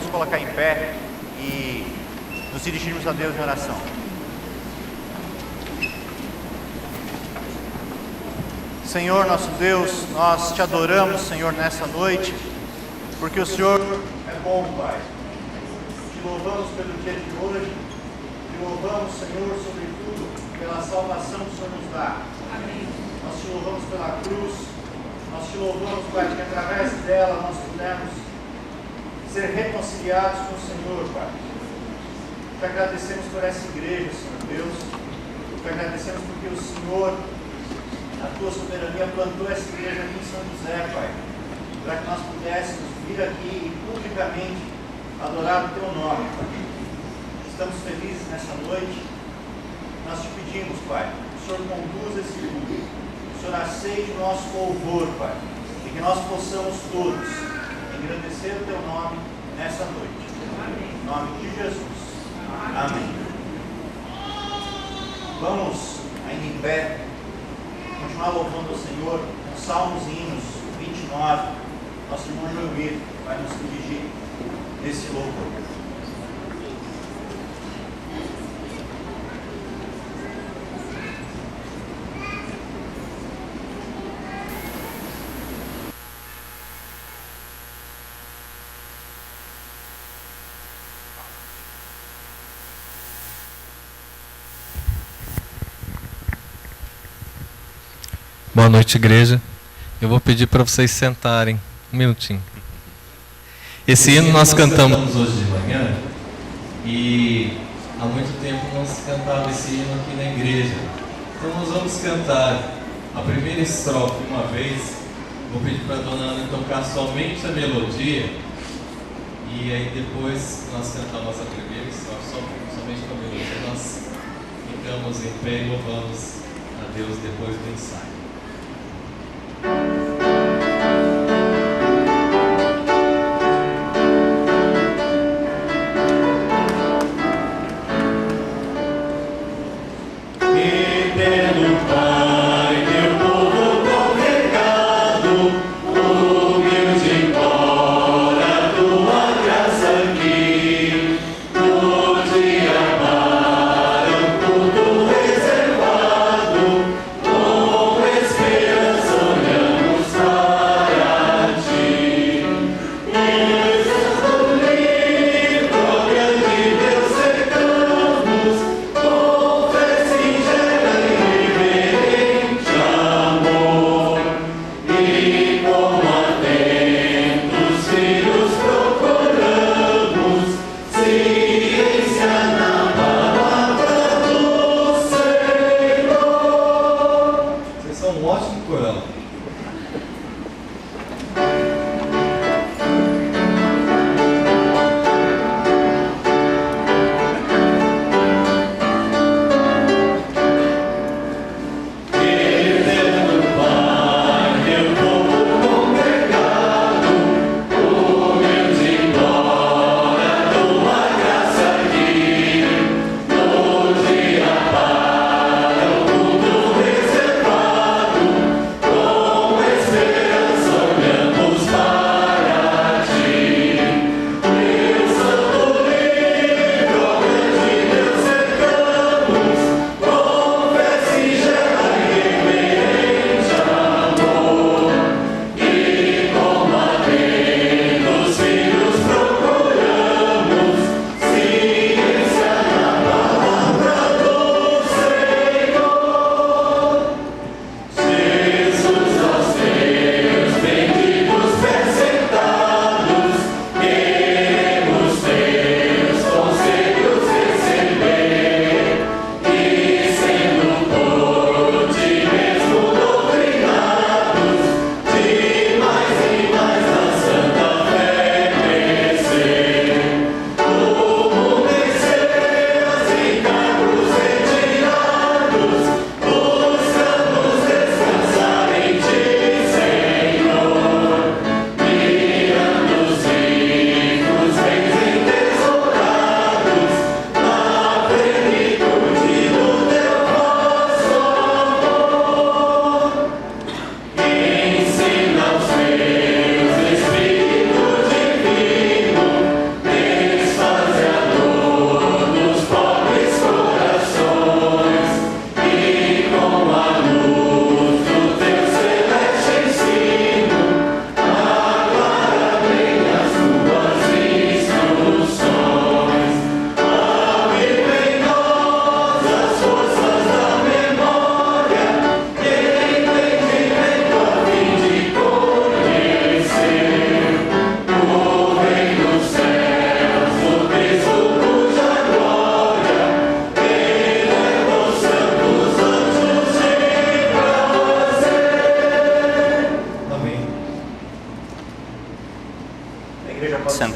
vamos colocar em pé e nos dirigirmos a Deus em oração. Senhor nosso Deus, nós te adoramos, Senhor, nessa noite, porque o Senhor é bom, Pai. Te louvamos pelo dia de hoje, te louvamos, Senhor, sobretudo, pela salvação que o Senhor nos dá. Amém. Nós te louvamos pela cruz, nós te louvamos, Pai, que através dela nós pudemos ser reconciliados com o Senhor, Pai. Te agradecemos por essa igreja, Senhor Deus, te agradecemos porque o Senhor, a tua soberania, plantou essa igreja aqui em São José, Pai, para que nós pudéssemos vir aqui e publicamente adorar o teu nome, Pai. Estamos felizes nessa noite. Nós te pedimos, Pai, que o Senhor conduza esse culto, que o Senhor aceite o nosso louvor, Pai, e que nós possamos todos engrandecer o teu nome nessa noite. Amém. Em nome de Jesus. Amém. Vamos ainda em pé continuar louvando o Senhor com Salmos e Hinos 29. Nosso irmão Joelmir vai nos dirigir nesse louvor. Boa noite, igreja. Eu vou pedir para vocês sentarem um minutinho. Esse hino nós cantamos hoje de manhã e há muito tempo não se cantava esse hino aqui na igreja. Então nós vamos cantar a primeira estrofe uma vez. Vou pedir para a dona Ana tocar somente a melodia e aí depois nós cantamos a primeira estrofe somente com a melodia. Nós ficamos em pé e louvamos a Deus depois do ensaio. Reservado,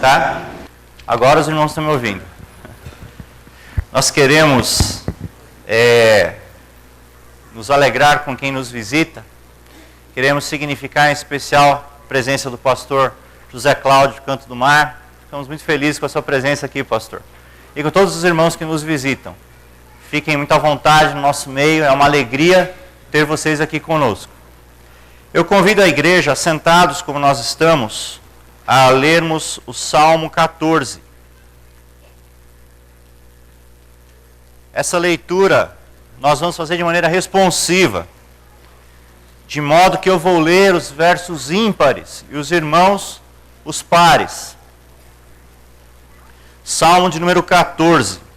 tá? Agora os irmãos estão me ouvindo. Nós queremos nos alegrar com quem nos visita. Queremos significar em especial a presença do pastor José Cláudio de Canto do Mar. Ficamos muito felizes com a sua presença aqui, pastor. E com todos os irmãos que nos visitam. Fiquem muito à vontade no nosso meio, é uma alegria ter vocês aqui conosco. Eu convido a igreja, sentados como nós estamos, a lermos o Salmo 14. Essa leitura nós vamos fazer de maneira responsiva, de modo que eu vou ler os versos ímpares e os irmãos os pares. Salmo de número 14.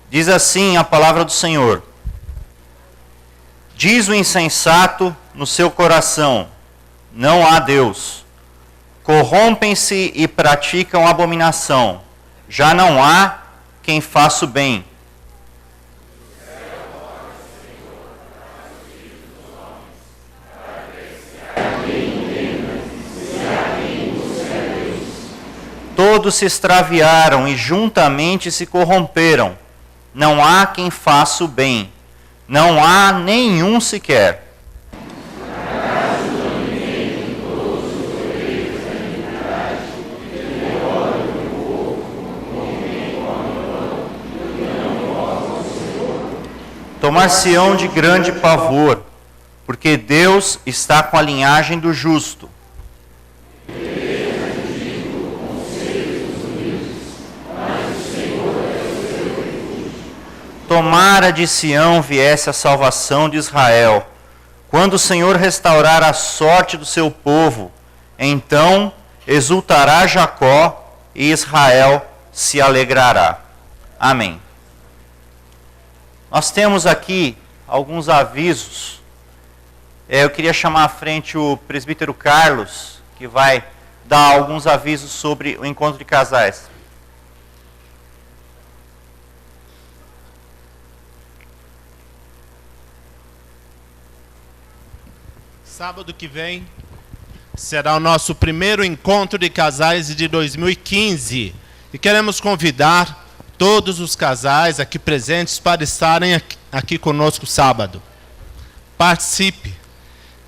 Diz assim a palavra do Senhor: diz o insensato no seu coração, não há Deus. Corrompem-se e praticam abominação, já não há quem faça o bem. Todos se extraviaram e juntamente se corromperam. Não há quem faça o bem, não há nenhum sequer. Tomar-se-ão de grande pavor, porque Deus está com a linhagem do justo. Tomara de Sião viesse a salvação de Israel. Quando o Senhor restaurar a sorte do seu povo, então exultará Jacó e Israel se alegrará. Amém. Nós temos aqui alguns avisos. Eu queria chamar à frente o presbítero Carlos, que vai dar alguns avisos sobre o encontro de casais. Sábado que vem será o nosso primeiro encontro de casais de 2015. E queremos convidar todos os casais aqui presentes para estarem aqui conosco sábado. Participe,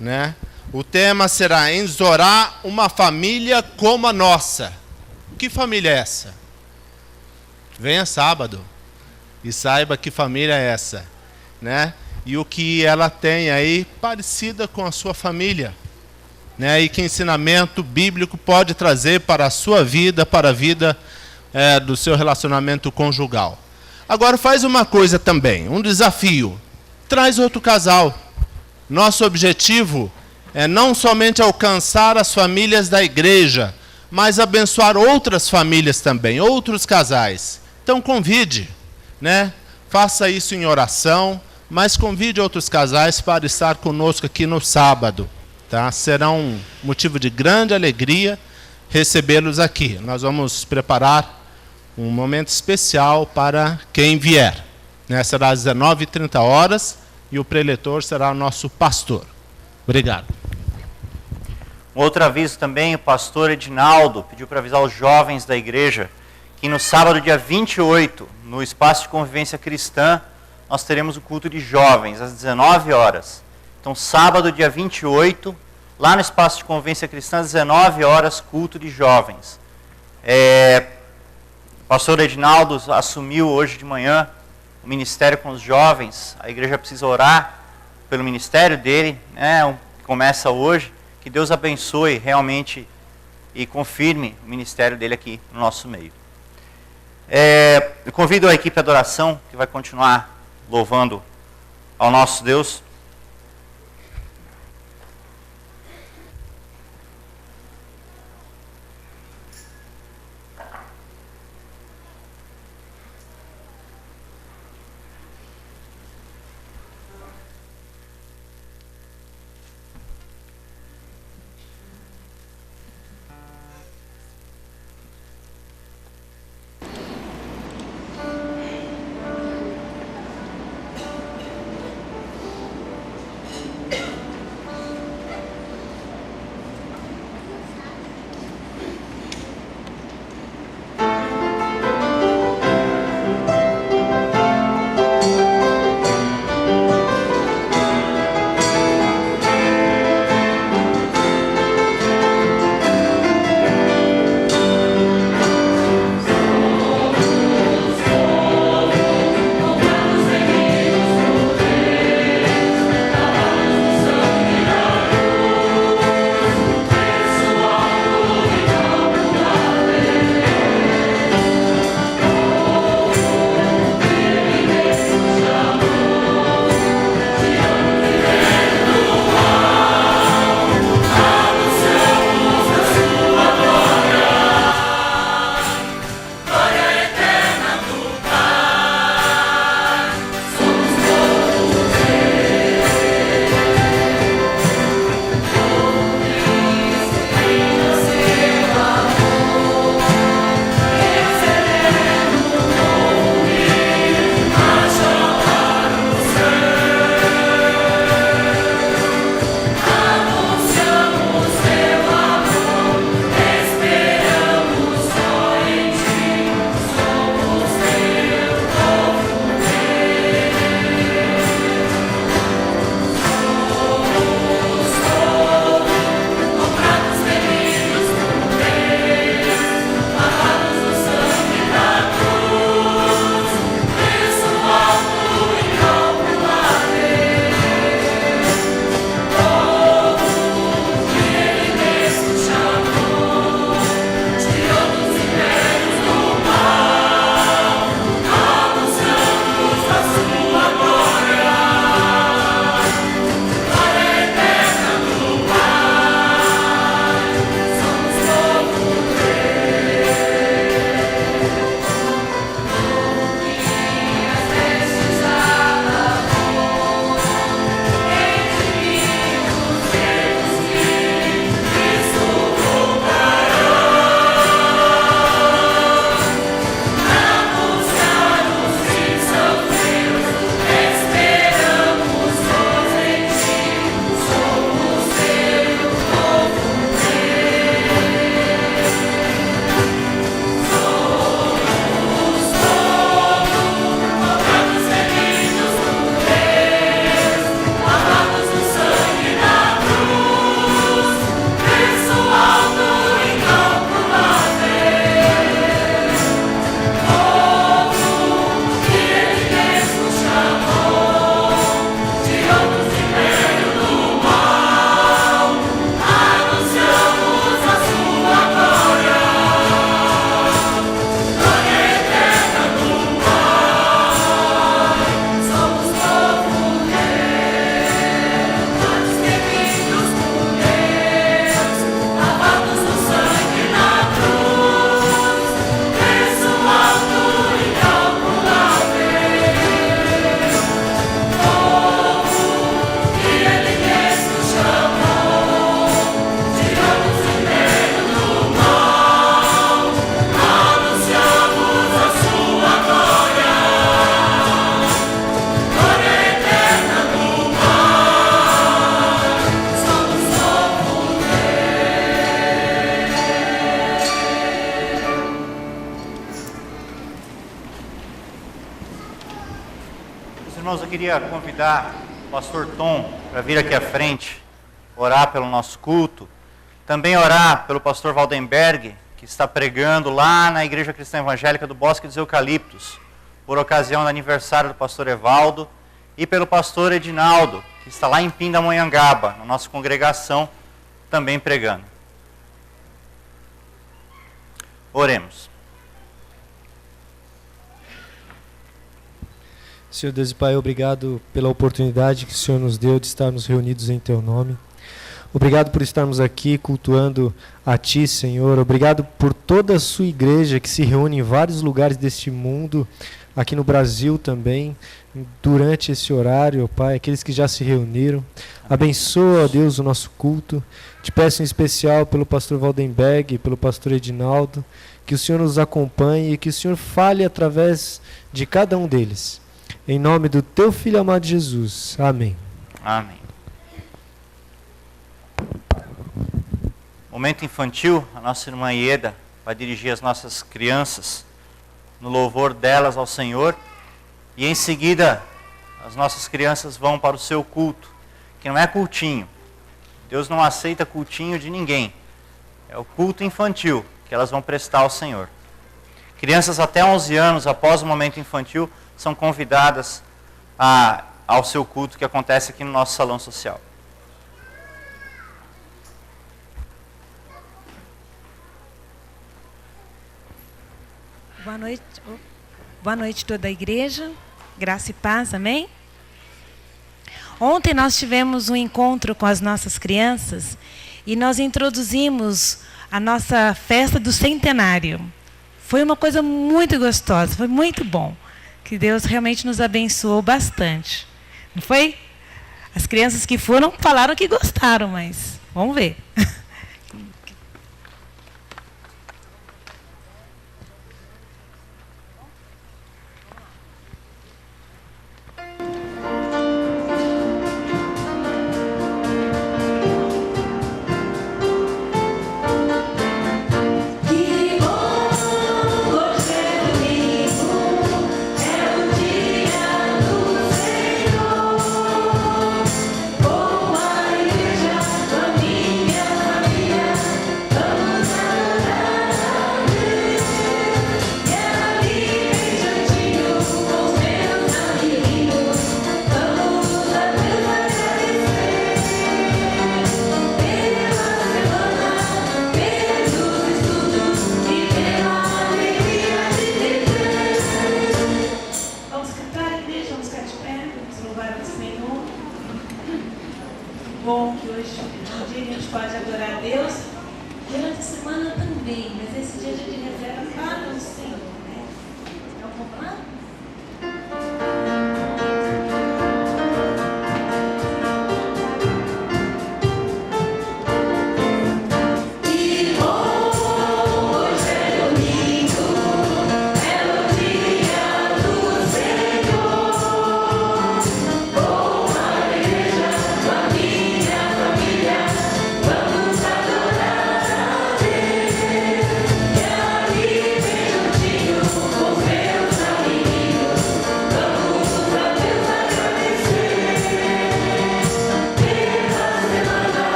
né? O tema será Enzorar uma família como a nossa. Que família é essa? Venha sábado e saiba que família é essa, né? E o que ela tem aí parecida com a sua família, né? E que ensinamento bíblico pode trazer para a sua vida, para a vida do seu relacionamento conjugal. Agora faz uma coisa também, um desafio. Traz outro casal. Nosso objetivo é não somente alcançar as famílias da igreja, mas abençoar outras famílias também, outros casais. Então convide, né? Faça isso em oração, mas convide outros casais para estar conosco aqui no sábado, tá? Será um motivo de grande alegria recebê-los aqui. Nós vamos preparar um momento especial para quem vier, né? Será às 19h30 e o preletor será o nosso pastor. Obrigado. Um outro aviso também, o pastor Edinaldo pediu para avisar os jovens da igreja que no sábado, dia 28, no espaço de convivência cristã, nós teremos o culto de jovens, às 19h. Então, sábado, dia 28, lá no espaço de convivência cristã, às 19h, culto de jovens. O pastor Edinaldo assumiu hoje de manhã o ministério com os jovens. A igreja precisa orar pelo ministério dele, né, que começa hoje. Que Deus abençoe realmente e confirme o ministério dele aqui no nosso meio. Eu convido a equipe de adoração, que vai continuar louvando ao nosso Deus. Irmãos, eu queria convidar o pastor Tom para vir aqui à frente, orar pelo nosso culto. Também orar pelo pastor Valdenberg, que está pregando lá na Igreja Cristã Evangélica do Bosque dos Eucaliptos, por ocasião do aniversário do pastor Evaldo, e pelo pastor Edinaldo, que está lá em Pindamonhangaba, na nossa congregação, também pregando. Oremos. Senhor Deus e Pai, obrigado pela oportunidade que o Senhor nos deu de estarmos reunidos em Teu nome. Obrigado por estarmos aqui cultuando a Ti, Senhor. Obrigado por toda a Sua igreja que se reúne em vários lugares deste mundo, aqui no Brasil também, durante esse horário, Pai, aqueles que já se reuniram. Abençoa, ó Deus, o nosso culto. Te peço em especial pelo pastor Valdenberg, pelo pastor Edinaldo, que o Senhor nos acompanhe e que o Senhor fale através de cada um deles. Em nome do Teu Filho amado Jesus. Amém. Amém. Momento infantil, a nossa irmã Ieda vai dirigir as nossas crianças no louvor delas ao Senhor. E em seguida, as nossas crianças vão para o seu culto, que não é cultinho. Deus não aceita cultinho de ninguém. É o culto infantil que elas vão prestar ao Senhor. Crianças até 11 anos, após o momento infantil, são convidadas ao seu culto que acontece aqui no nosso salão social. Boa noite toda a igreja, graça e paz, amém? Ontem nós tivemos um encontro com as nossas crianças e nós introduzimos a nossa festa do centenário. Foi uma coisa muito gostosa, foi muito bom, que Deus realmente nos abençoou bastante, não foi? As crianças que foram falaram que gostaram, mas vamos ver.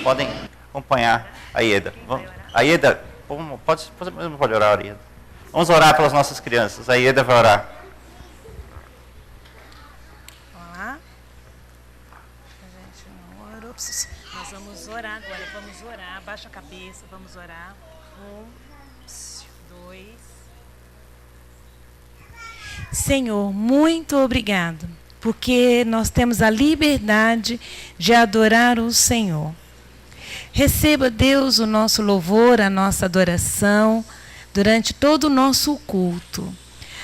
Podem acompanhar a Ieda. A Ieda, pode orar, Ieda. Vamos orar pelas nossas crianças. A Ieda vai orar. Olá. A gente não orou. Nós vamos orar agora. Vamos orar. Abaixa a cabeça. Vamos orar. 1, 2. Senhor, muito obrigado, porque nós temos a liberdade de adorar o Senhor. Receba, Deus, o nosso louvor, a nossa adoração durante todo o nosso culto.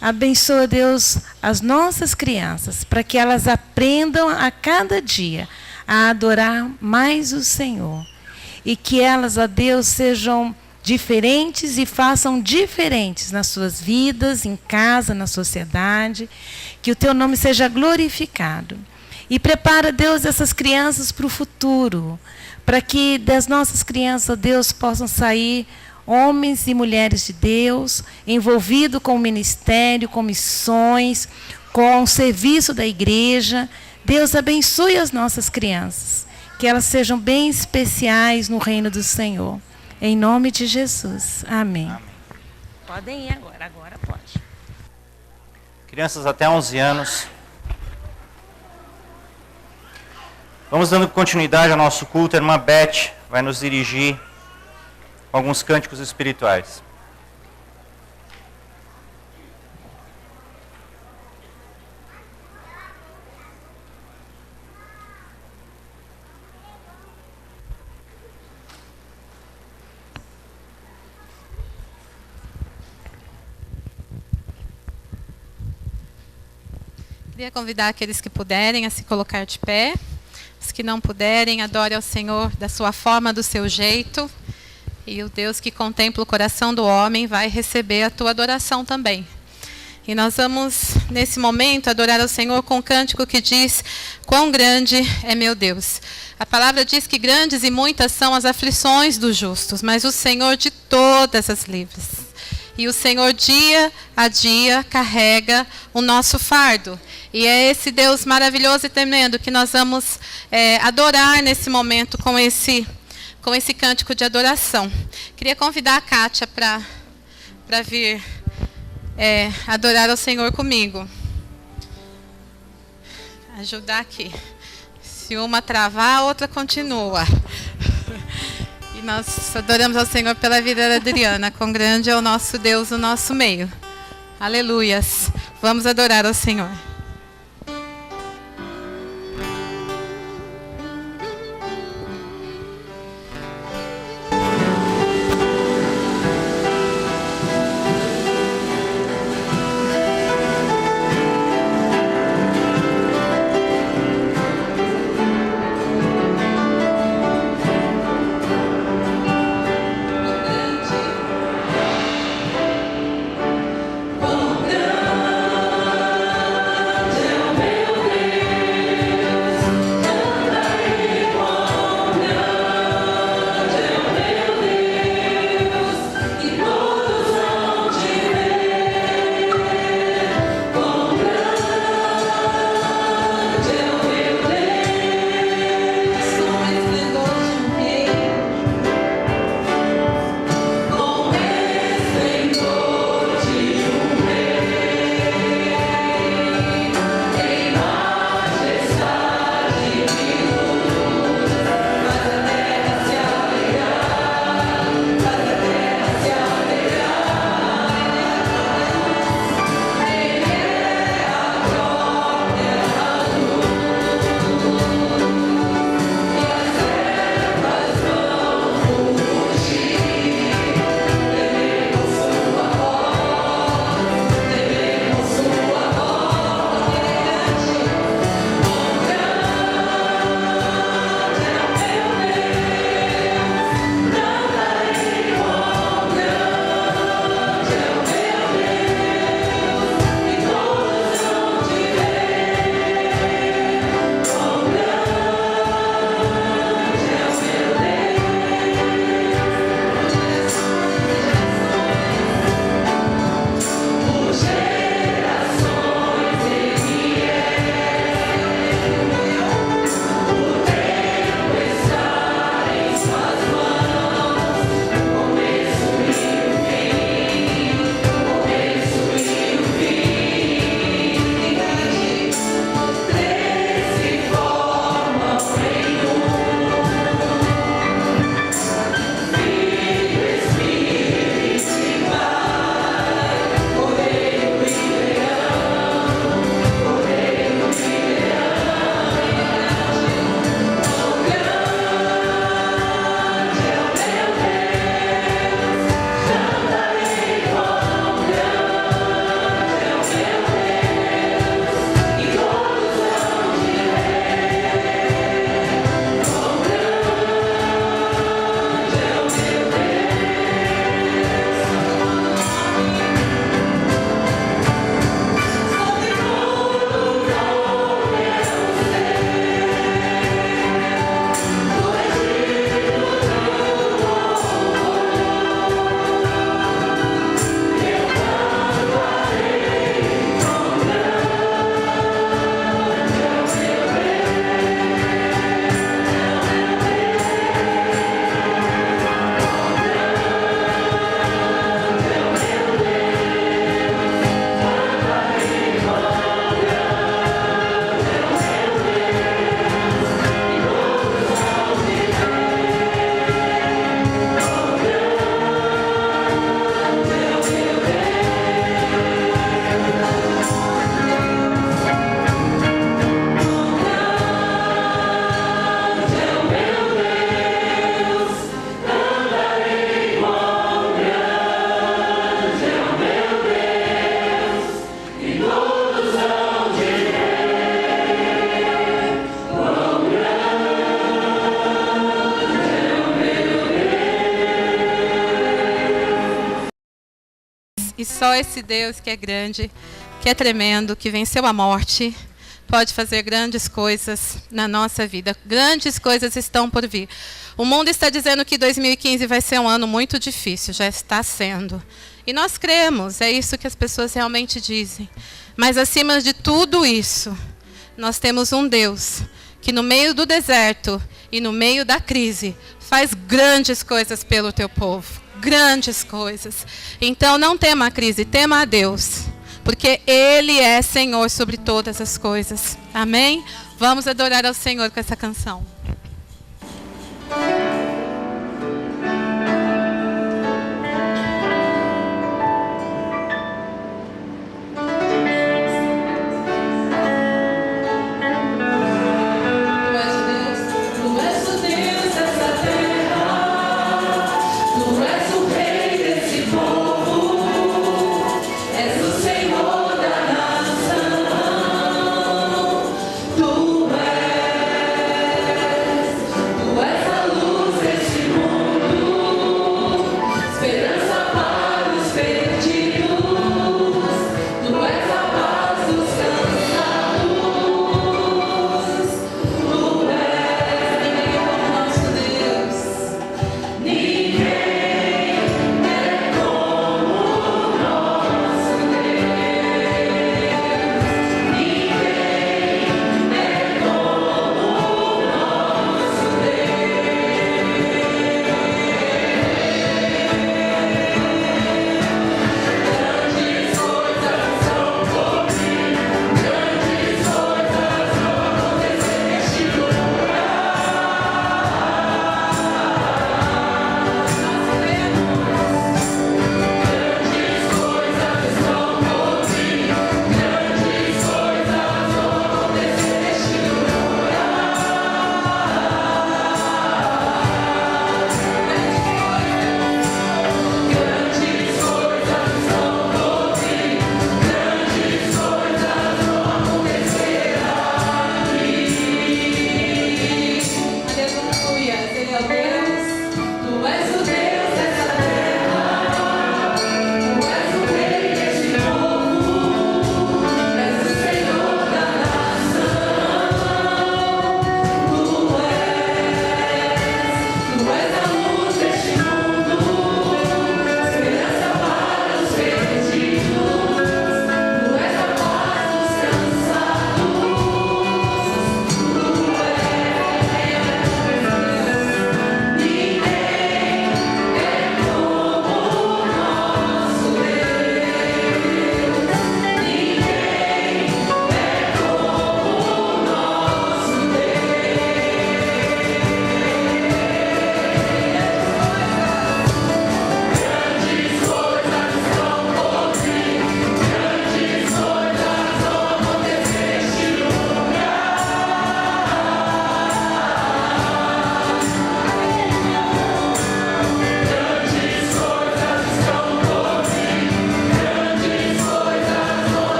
Abençoa, Deus, as nossas crianças, para que elas aprendam a cada dia a adorar mais o Senhor. E que elas, ó Deus, sejam diferentes e façam diferentes nas suas vidas, em casa, na sociedade. Que o teu nome seja glorificado. E prepara, Deus, essas crianças para o futuro, para que das nossas crianças, ó Deus, possam sair homens e mulheres de Deus, envolvidos com o ministério, com missões, com o serviço da igreja. Deus, abençoe as nossas crianças, que elas sejam bem especiais no reino do Senhor. Em nome de Jesus. Amém. Amém. Podem ir agora pode. Crianças até 11 anos. Vamos dando continuidade ao nosso culto. A irmã Beth vai nos dirigir com alguns cânticos espirituais. Queria convidar aqueles que puderem a se colocar de pé. Os que não puderem, adore ao Senhor da sua forma, do seu jeito. E o Deus que contempla o coração do homem vai receber a tua adoração também. E nós vamos, nesse momento, adorar ao Senhor com um cântico que diz: quão grande é meu Deus. A palavra diz que grandes e muitas são as aflições dos justos, mas o Senhor de todas as livres. E o Senhor, dia a dia, carrega o nosso fardo. E é esse Deus maravilhoso e tremendo que nós vamos adorar nesse momento com esse cântico de adoração. Queria convidar a Kátia para vir adorar ao Senhor comigo. Ajudar aqui. Se uma travar, a outra continua. E nós adoramos ao Senhor pela vida da Adriana. Quão grande é o nosso Deus no nosso meio. Aleluias. Vamos adorar ao Senhor. Quão grande só esse Deus que é grande, que é tremendo, que venceu a morte, pode fazer grandes coisas na nossa vida. Grandes coisas estão por vir. O mundo está dizendo que 2015 vai ser um ano muito difícil, já está sendo. E nós cremos, é isso que as pessoas realmente dizem. Mas acima de tudo isso, nós temos um Deus que no meio do deserto e no meio da crise faz grandes coisas pelo teu povo. Grandes coisas. Então não tema a crise, tema a Deus. Porque Ele é Senhor sobre todas as coisas. Amém? Vamos adorar ao Senhor com essa canção.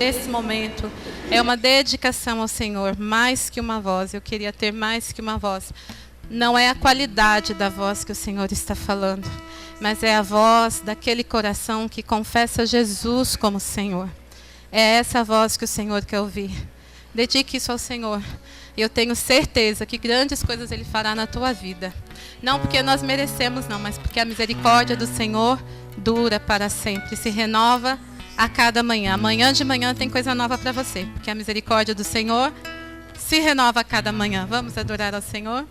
Esse momento é uma dedicação ao Senhor, mais que uma voz. Eu queria ter mais que uma voz. Não é a qualidade da voz que o Senhor está falando, mas é a voz daquele coração que confessa Jesus como Senhor. É essa voz que o Senhor quer ouvir. Dedique isso ao Senhor. E eu tenho certeza que grandes coisas Ele fará na tua vida. Não porque nós merecemos, não, mas porque a misericórdia do Senhor dura para sempre, se renova a cada manhã. Amanhã de manhã tem coisa nova para você, porque a misericórdia do Senhor se renova a cada manhã. Vamos adorar ao Senhor?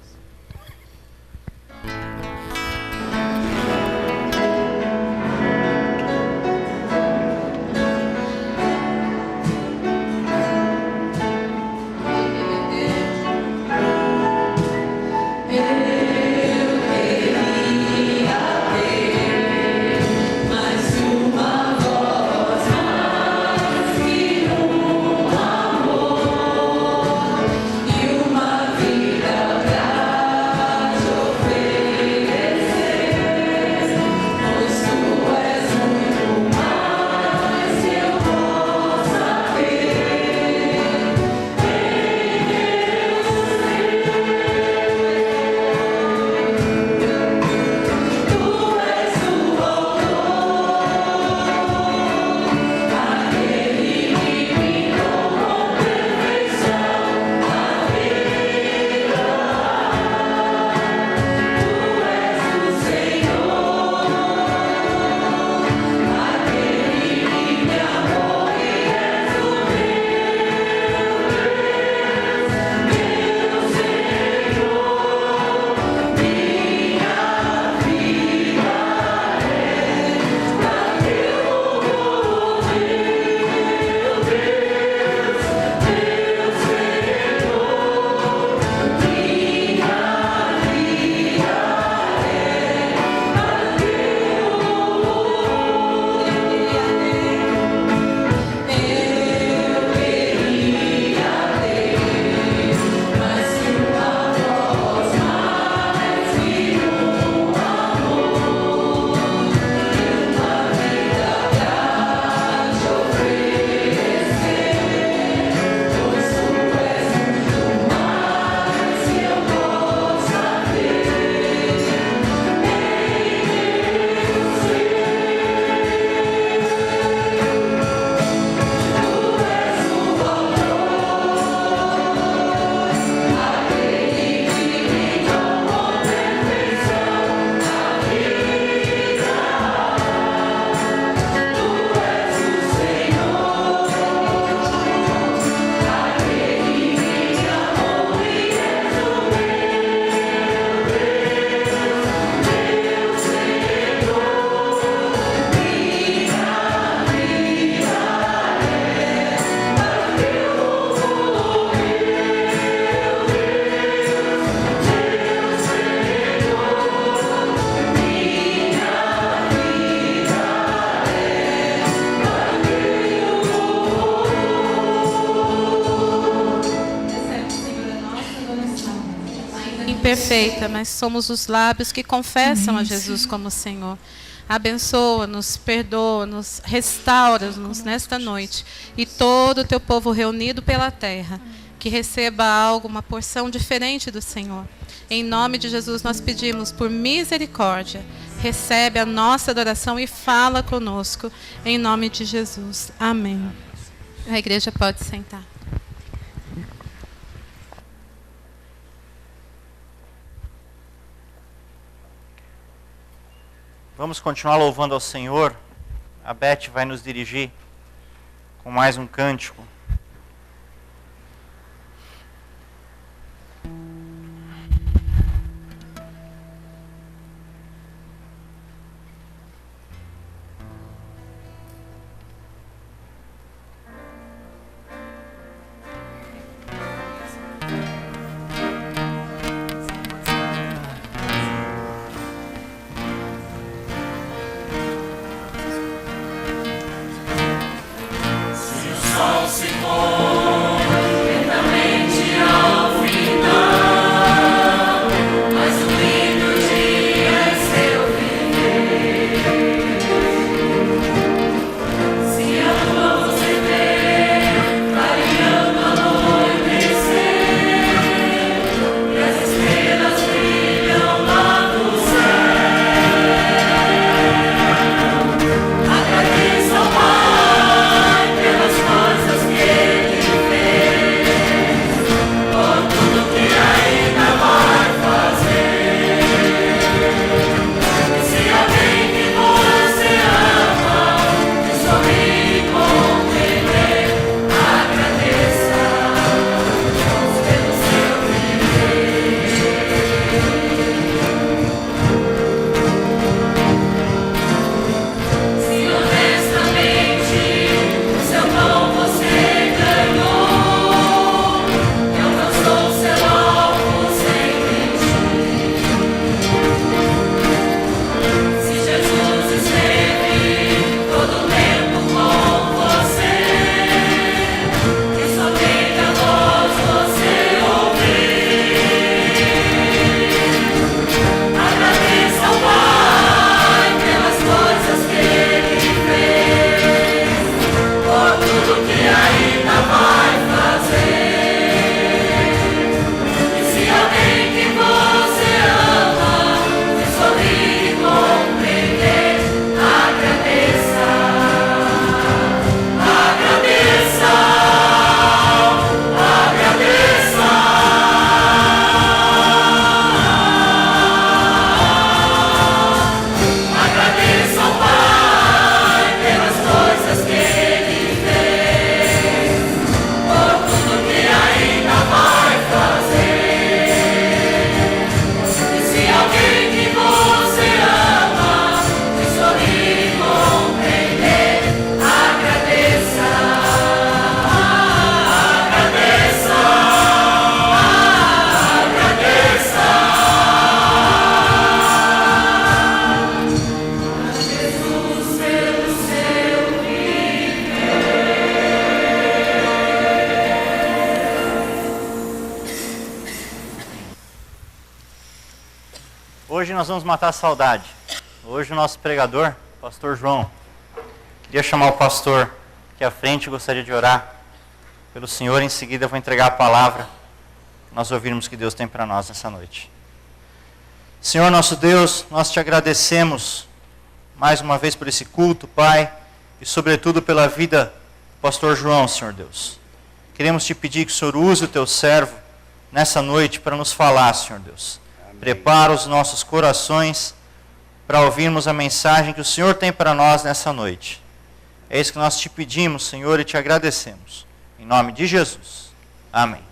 imperfeita, mas somos os lábios que confessam a Jesus como Senhor. Abençoa-nos, perdoa-nos, restaura-nos nesta noite. E todo o teu povo reunido pela terra, que receba algo, uma porção diferente do Senhor. Em nome de Jesus nós pedimos por misericórdia. Recebe a nossa adoração e fala conosco. Em nome de Jesus. Amém. A igreja pode sentar. Vamos continuar louvando ao Senhor. A Beth vai nos dirigir com mais um cântico. Hoje nós vamos matar a saudade. Hoje o nosso pregador, pastor João, queria chamar o pastor aqui à frente, gostaria de orar pelo Senhor. Em seguida eu vou entregar a palavra, nós ouvirmos o que Deus tem para nós nessa noite. Senhor nosso Deus, nós te agradecemos mais uma vez por esse culto, Pai, e sobretudo pela vida do pastor João, Senhor Deus. Queremos te pedir que o Senhor use o teu servo nessa noite para nos falar, Senhor Deus. Prepara os nossos corações para ouvirmos a mensagem que o Senhor tem para nós nessa noite. É isso que nós te pedimos, Senhor, e te agradecemos. Em nome de Jesus. Amém.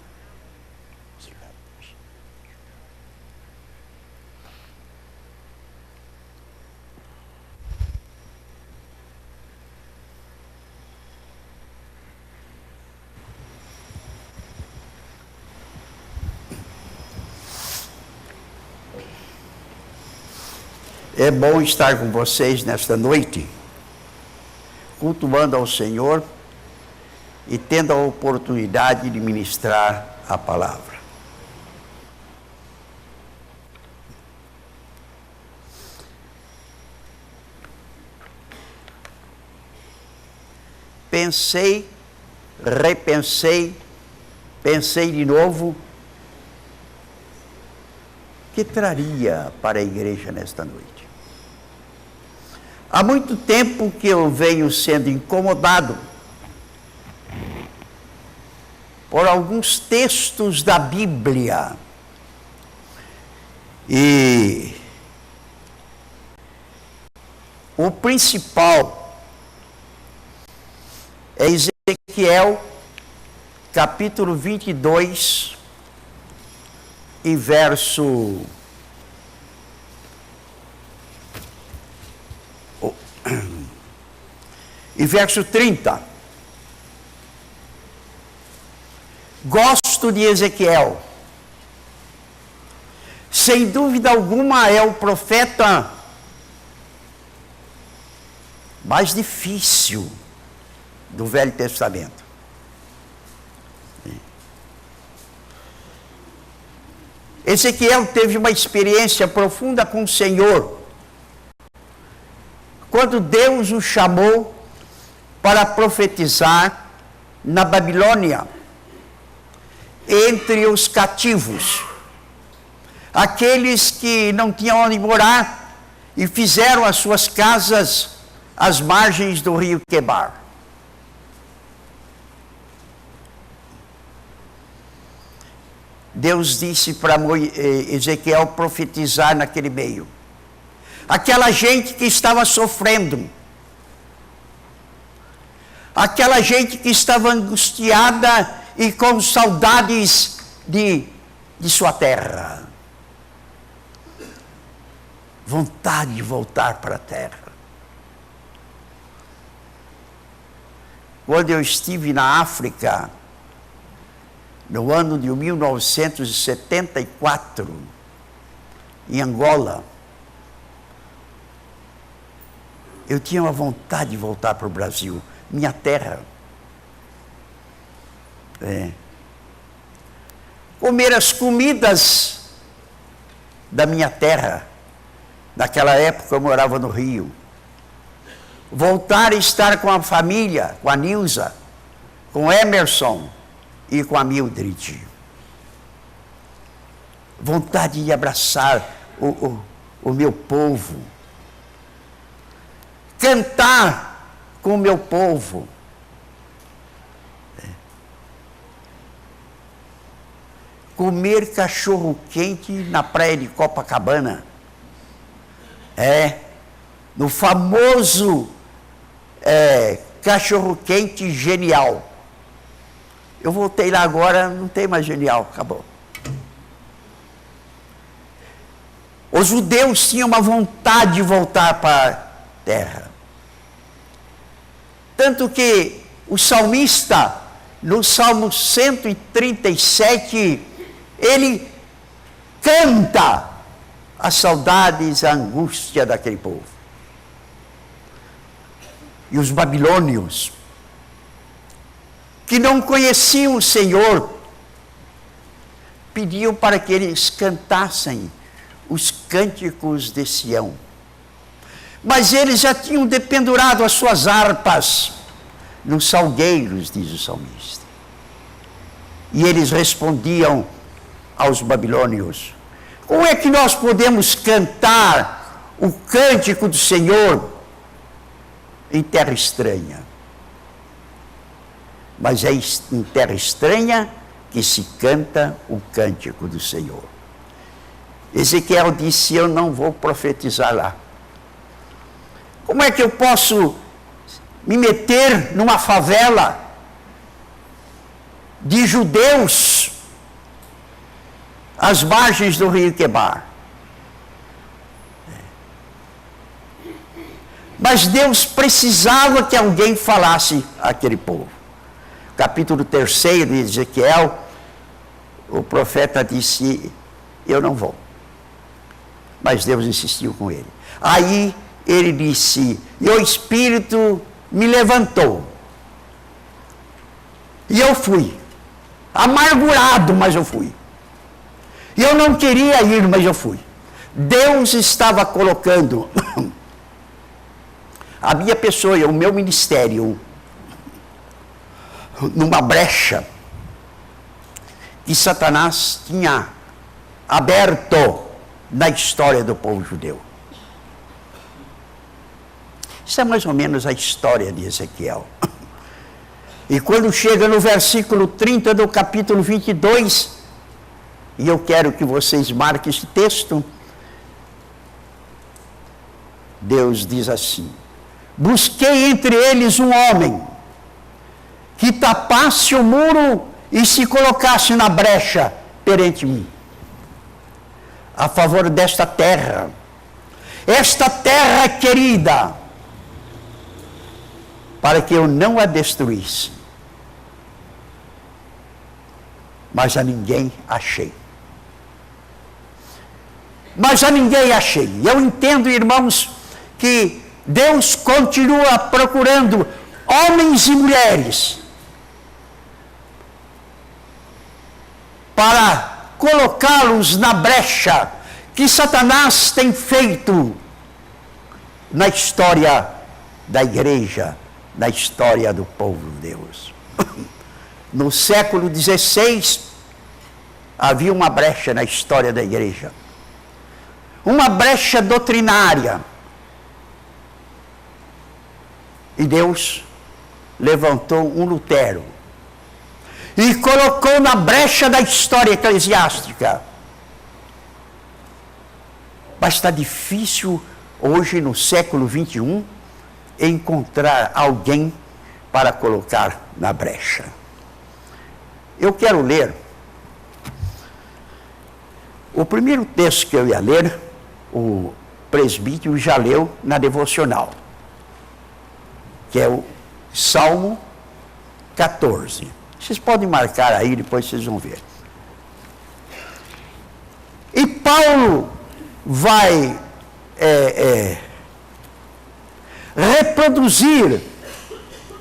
É bom estar com vocês nesta noite, cultuando ao Senhor e tendo a oportunidade de ministrar a palavra. pensei, repensei, pensei de novo, que traria para a igreja nesta noite? Há muito tempo que eu venho sendo incomodado por alguns textos da Bíblia. E o principal é Ezequiel, capítulo 22, e verso... E verso 30. Gosto de Ezequiel. Sem dúvida alguma é o profeta mais difícil do Velho Testamento. Ezequiel teve uma experiência profunda com o Senhor, quando Deus o chamou para profetizar na Babilônia, entre os cativos, aqueles que não tinham onde morar e fizeram as suas casas às margens do rio Quebar. Deus disse para Ezequiel profetizar naquele meio. Aquela gente que estava sofrendo, aquela gente que estava angustiada e com saudades de sua terra. Vontade de voltar para a terra. Quando eu estive na África, no ano de 1974, em Angola, eu tinha uma vontade de voltar para o Brasil, minha terra. Comer as comidas da minha terra. Naquela época eu morava no Rio. Voltar a estar com a família, com a Nilza, com o Emerson e com a Mildred. Vontade de abraçar o meu povo. Cantar com o meu povo. Comer cachorro quente na praia de Copacabana. No famoso cachorro quente Genial. Eu voltei lá agora, não tem mais Genial, acabou. Os judeus tinham uma vontade de voltar para a terra. Tanto que o salmista, no Salmo 137, ele canta as saudades, a angústia daquele povo. E os babilônios, que não conheciam o Senhor, pediam para que eles cantassem os cânticos de Sião. Mas eles já tinham dependurado as suas harpas nos salgueiros, diz o salmista. E eles respondiam aos babilônios: como é que nós podemos cantar o cântico do Senhor em terra estranha? Mas é em terra estranha que se canta o cântico do Senhor. Ezequiel disse: eu não vou profetizar lá. Como é que eu posso me meter numa favela de judeus às margens do rio Quebar? Mas Deus precisava que alguém falasse àquele povo. Capítulo 3 de Ezequiel, o profeta disse: eu não vou. Mas Deus insistiu com ele. Aí ele disse, e o Espírito me levantou. E eu fui. Amargurado, mas eu fui. E eu não queria ir, mas eu fui. Deus estava colocando a minha pessoa, o meu ministério, numa brecha que Satanás tinha aberto na história do povo judeu. Isso é mais ou menos a história de Ezequiel. E quando chega no versículo 30 do capítulo 22, e eu quero que vocês marquem esse texto, Deus diz assim: busquei entre eles um homem que tapasse o muro e se colocasse na brecha perante mim, a favor desta terra, esta terra querida, para que eu não a destruísse. Mas a ninguém achei. Mas a ninguém achei. Eu entendo, irmãos, que Deus continua procurando homens e mulheres para colocá-los na brecha que Satanás tem feito na história da igreja, na história do povo de Deus. No século XVI, havia uma brecha na história da igreja. Uma brecha doutrinária. E Deus levantou um Lutero e colocou na brecha da história eclesiástica. Mas está difícil hoje, no século XXI, encontrar alguém para colocar na brecha. Eu quero ler o primeiro texto que eu ia ler, o presbítero já leu na devocional, que é o Salmo 14. Vocês podem marcar aí, depois vocês vão ver. E Paulo vai reproduzir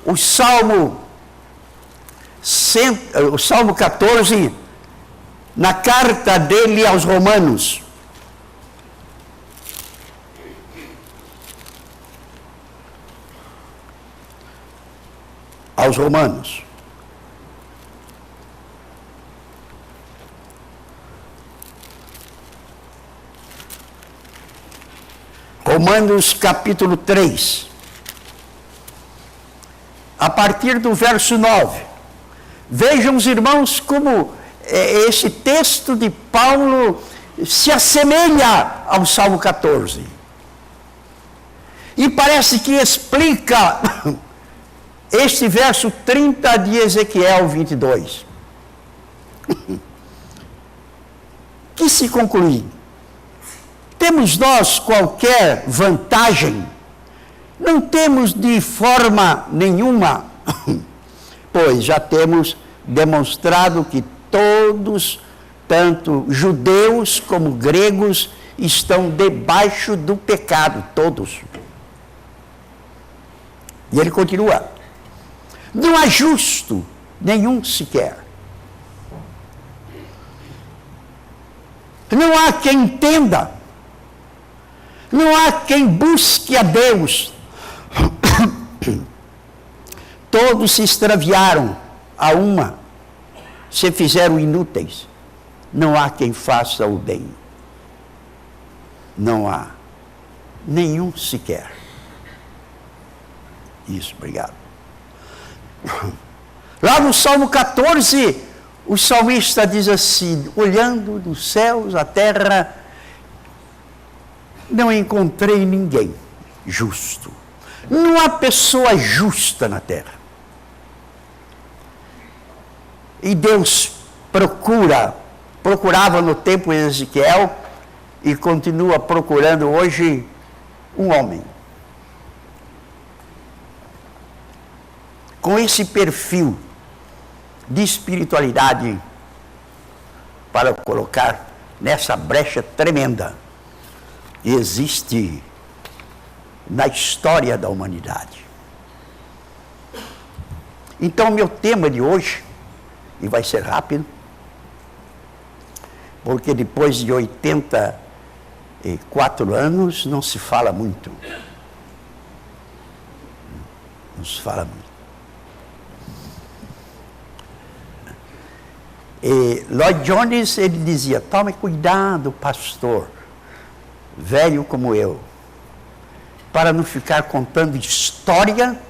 o Salmo 14 na carta dele aos Romanos. Aos Romanos. Romanos capítulo 3. A partir do verso 9. Vejam, os irmãos, como esse texto de Paulo se assemelha ao Salmo 14. E parece que explica este verso 30 de Ezequiel 22. Que se conclui? Temos nós qualquer vantagem? Não temos de forma nenhuma, pois já temos demonstrado que todos, tanto judeus como gregos, estão debaixo do pecado, todos. E ele continua: não há justo nenhum sequer. Não há quem entenda. Não há quem busque a Deus. Todos se extraviaram, a uma se fizeram inúteis. Não há quem faça o bem. Não há nenhum sequer. Isso, obrigado. Lá no Salmo 14, o salmista diz assim: olhando dos céus a terra, não encontrei ninguém justo. Não há pessoa justa na terra. E Deus procurava no tempo de Ezequiel e continua procurando hoje um homem com esse perfil de espiritualidade para colocar nessa brecha tremenda que existe na história da humanidade. Então, meu tema de hoje, e vai ser rápido, porque depois de 84 anos não se fala muito. Não se fala muito. E Lloyd Jones, ele dizia, tome cuidado, pastor, velho como eu, para não ficar contando história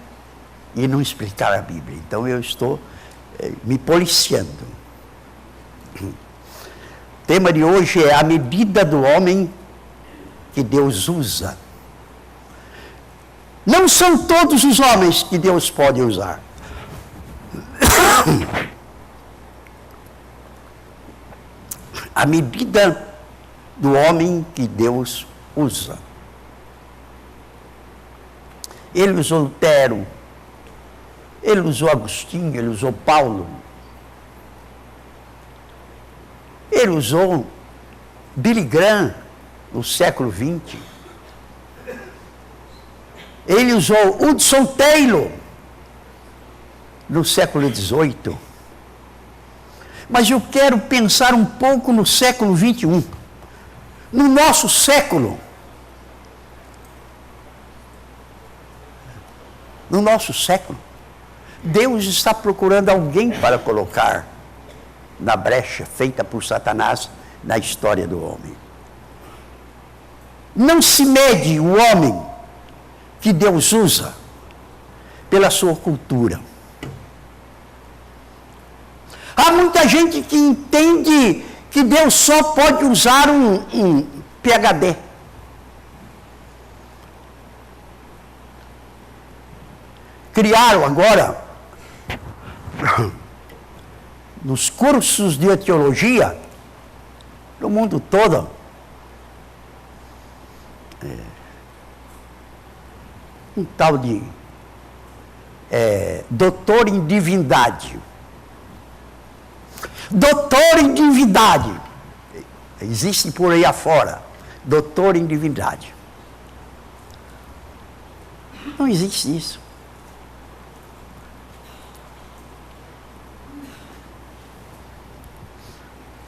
e não explicar a Bíblia. Então eu estou me policiando. O tema de hoje é a medida do homem que Deus usa. Não são todos os homens que Deus pode usar. A medida do homem que Deus usa. Ele usou Lutero, ele usou Agostinho, ele usou Paulo, ele usou Billy Graham no século XX, ele usou Hudson Taylor no século XVIII. Mas eu quero pensar um pouco no século XXI. No nosso século. No nosso século. Deus está procurando alguém para colocar na brecha feita por Satanás na história do homem. Não se mede o homem que Deus usa pela sua cultura. Há muita gente que entende que Deus só pode usar um PhD. Criaram agora, nos cursos de teologia, no mundo todo, um tal de doutor em divindade. Doutor em divindade. Existe por aí afora. Doutor em divindade. Não existe isso.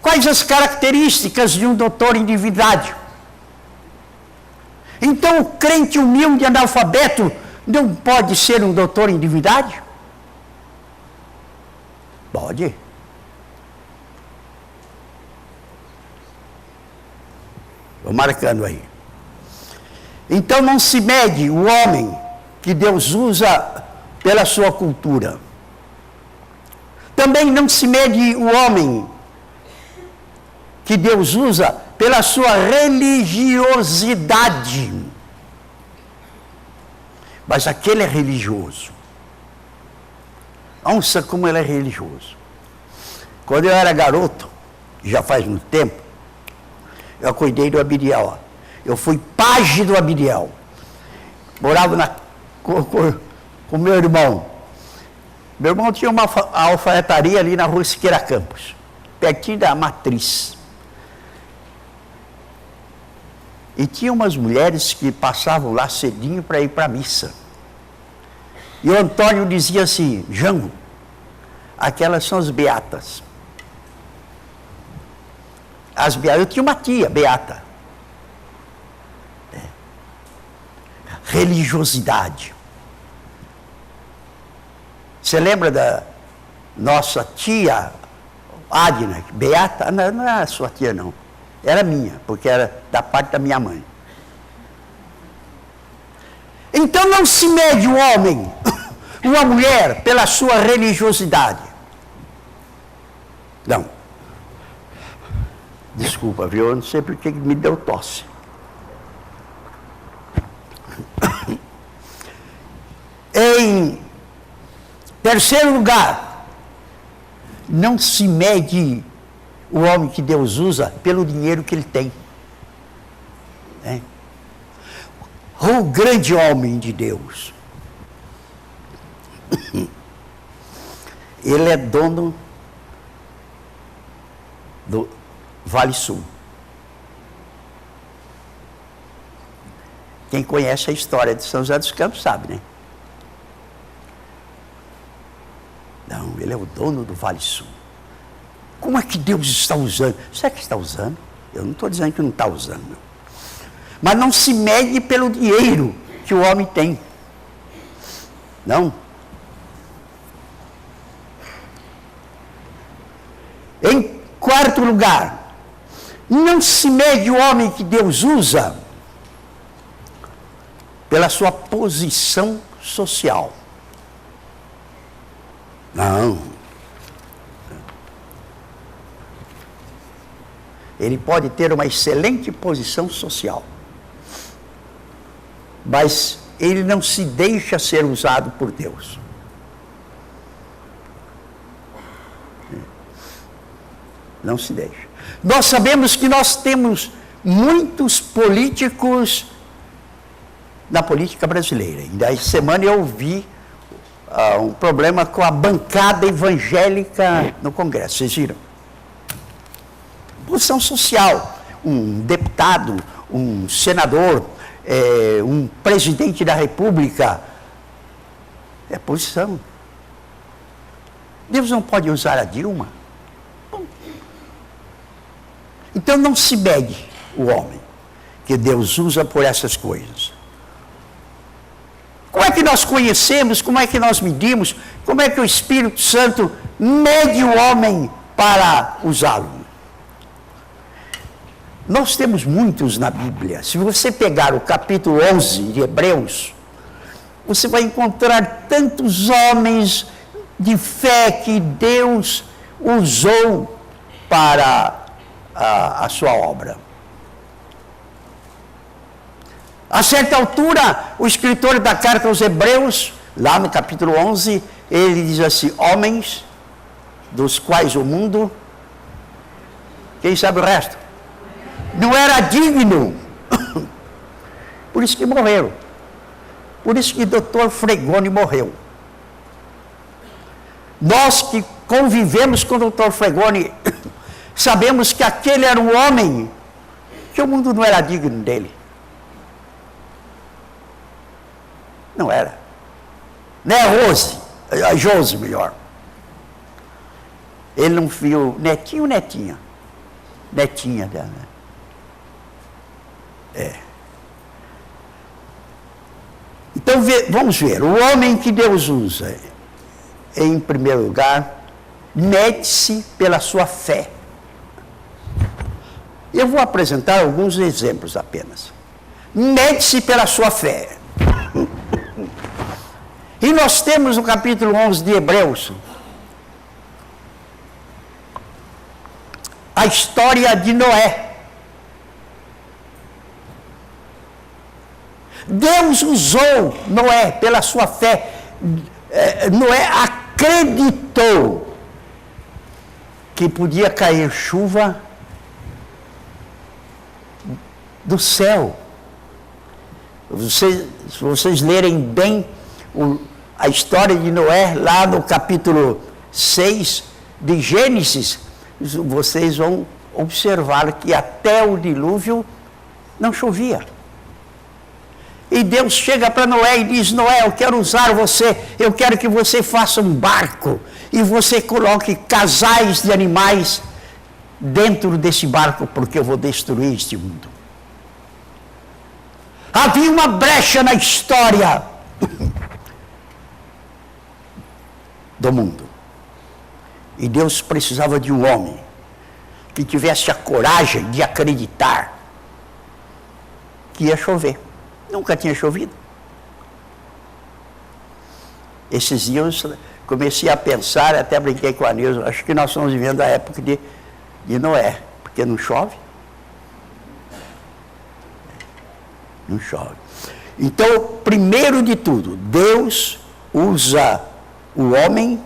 Quais as características de um doutor em divindade? Então o crente humilde analfabeto não pode ser um doutor em divindade? Pode. Estou marcando aí. Então não se mede o homem que Deus usa pela sua cultura. Também não se mede o homem que Deus usa pela sua religiosidade. Mas aquele é religioso. Ouça como ele é religioso. Quando eu era garoto, já faz muito tempo, eu cuidei do Abdiel. Eu fui pajem do Abdiel. Morava com meu irmão. Meu irmão tinha uma alfaiataria ali na rua Siqueira Campos, pertinho da Matriz. E tinha umas mulheres que passavam lá cedinho para ir para a missa. E o Antônio dizia assim, Jango, aquelas são as beatas. As beatas. Eu tinha uma tia, beata. Religiosidade. Você lembra da nossa tia, Adna, beata? Não era a sua tia, não. Era minha, porque era da parte da minha mãe. Então não se mede o homem, uma mulher, pela sua religiosidade. Não. Desculpa, viu? Eu não sei porque me deu tosse. Em terceiro lugar, não se mede o homem que Deus usa pelo dinheiro que ele tem. O grande homem de Deus, ele é dono do Vale Sul. Quem conhece a história de São José dos Campos sabe, né? Não, ele é o dono do Vale Sul. Como é que Deus está usando? Será que está usando? Eu não estou dizendo que não está usando, não. Mas não se mede pelo dinheiro que o homem tem. Não. Em quarto lugar, não se mede o homem que Deus usa pela sua posição social. Não. Ele pode ter uma excelente posição social, mas ele não se deixa ser usado por Deus. Não se deixa. Nós sabemos que nós temos muitos políticos na política brasileira. E daí semana eu vi um problema com a bancada evangélica no Congresso. Vocês viram? Posição social. Um deputado, um senador, um presidente da República. É posição. Deus não pode usar a Dilma. Então não se mede o homem que Deus usa por essas coisas. Como é que nós conhecemos, como é que nós medimos, como é que o Espírito Santo mede o homem para usá-lo? Nós temos muitos na Bíblia. Se você pegar o capítulo 11 de Hebreus, você vai encontrar tantos homens de fé que Deus usou para a sua obra. A certa altura, o escritor da carta aos Hebreus, lá no capítulo 11, ele diz assim: homens dos quais o mundo, quem sabe o resto, não era digno. Por isso que morreram. Por isso que Dr. Fregoni morreu. Nós que convivemos com o Dr. Fregoni, sabemos que aquele era um homem que o mundo não era digno dele. Não era. Nem a Josi, melhor. Ele não viu netinho ou netinha? Netinha dela. Então vamos ver. O homem que Deus usa, em primeiro lugar, mede-se pela sua fé. Eu vou apresentar alguns exemplos apenas. Mede-se pela sua fé. E nós temos no capítulo 11 de Hebreus a história de Noé. Deus usou Noé pela sua fé. Noé acreditou que podia cair chuva do céu. Se vocês lerem bem a história de Noé, lá no capítulo 6 de Gênesis, vocês vão observar que até o dilúvio não chovia. E Deus chega para Noé e diz: Noé, eu quero usar você, eu quero que você faça um barco e você coloque casais de animais dentro desse barco, porque eu vou destruir este mundo. Havia uma brecha na história do mundo. E Deus precisava de um homem que tivesse a coragem de acreditar que ia chover. Nunca tinha chovido. Esses dias eu comecei a pensar, até brinquei com a Nilza, acho que nós estamos vivendo a época de Noé, porque não chove. Não chove. Então, primeiro de tudo, Deus usa o homem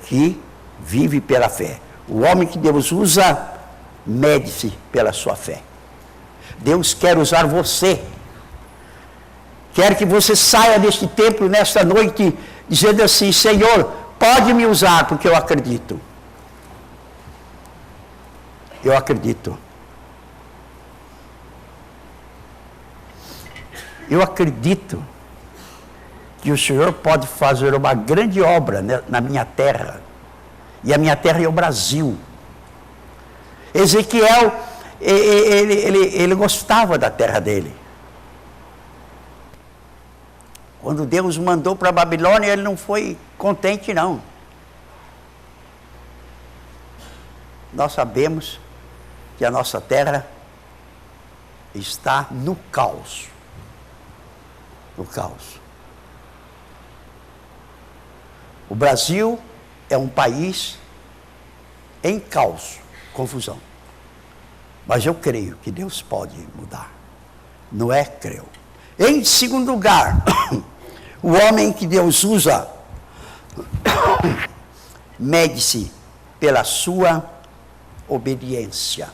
que vive pela fé. O homem que Deus usa, mede-se pela sua fé. Deus quer usar você. Quer que você saia deste templo nesta noite dizendo assim: Senhor, pode me usar porque eu acredito. Eu acredito. Eu acredito que o Senhor pode fazer uma grande obra na minha terra. E a minha terra é o Brasil. Ezequiel, ele gostava da terra dele. Quando Deus mandou para a Babilônia, ele não foi contente, não. nós sabemos que a nossa terra está no caos. No caos. O Brasil é um país em caos, confusão. Mas eu creio que Deus pode mudar. Noé creu. Em segundo lugar, o homem que Deus usa mede-se pela sua obediência.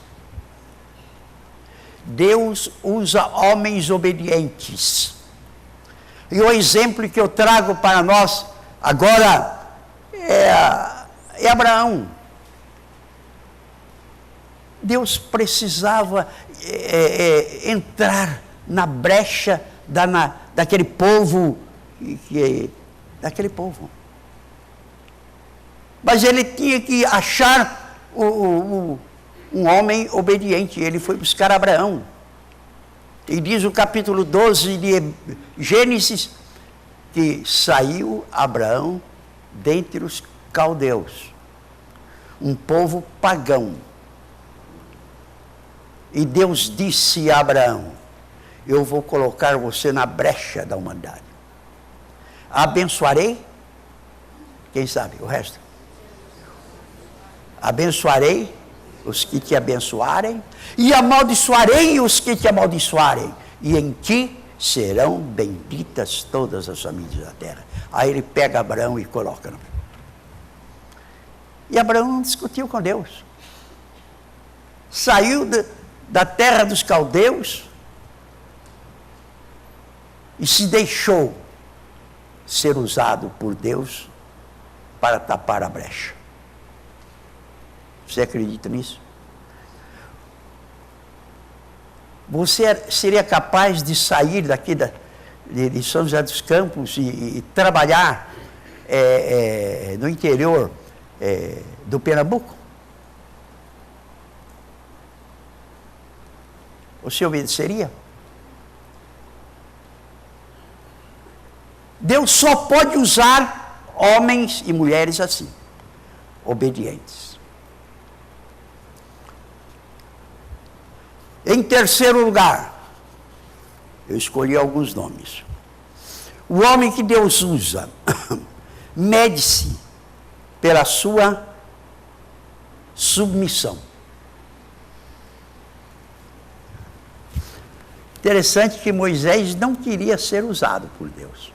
Deus usa homens obedientes. E o exemplo que eu trago para nós agora é Abraão. Deus precisava entrar na brecha daquele povo, Mas ele tinha que achar um homem obediente. Ele foi buscar Abraão. E diz o capítulo 12 de Gênesis que saiu Abraão dentre os caldeus, um povo pagão. E Deus disse a Abraão: eu vou colocar você na brecha da humanidade. Abençoarei, quem sabe o resto? Abençoarei os que te abençoarem, e amaldiçoarei os que te amaldiçoarem, e em ti serão benditas todas as famílias da terra. Aí ele pega Abraão e coloca. E Abraão não discutiu com Deus. Saiu da terra dos caldeus e se deixou ser usado por Deus para tapar a brecha. Você acredita nisso? Você seria capaz de sair daqui de São José dos Campos e trabalhar no interior do Pernambuco? Você obedeceria? Deus só pode usar homens e mulheres assim, obedientes. Em terceiro lugar, eu escolhi alguns nomes. O homem que Deus usa mede-se pela sua submissão. Interessante que Moisés não queria ser usado por Deus.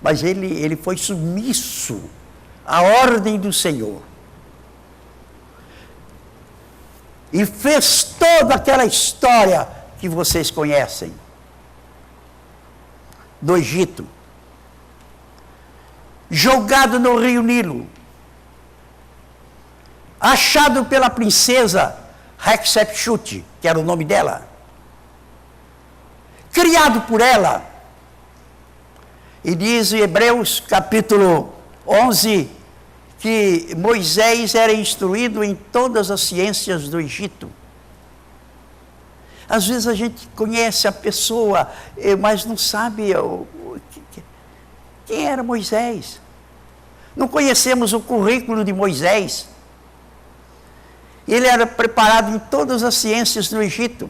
Mas ele foi submisso à ordem do Senhor. E fez toda aquela história que vocês conhecem do Egito. Jogado no rio Nilo. Achado pela princesa Hatshepsut, que era o nome dela. Criado por ela. E diz em Hebreus capítulo 11 que Moisés era instruído em todas as ciências do Egito. Às vezes a gente conhece a pessoa, mas não sabe quem era Moisés. Não conhecemos o currículo de Moisés. Ele era preparado em todas as ciências do Egito.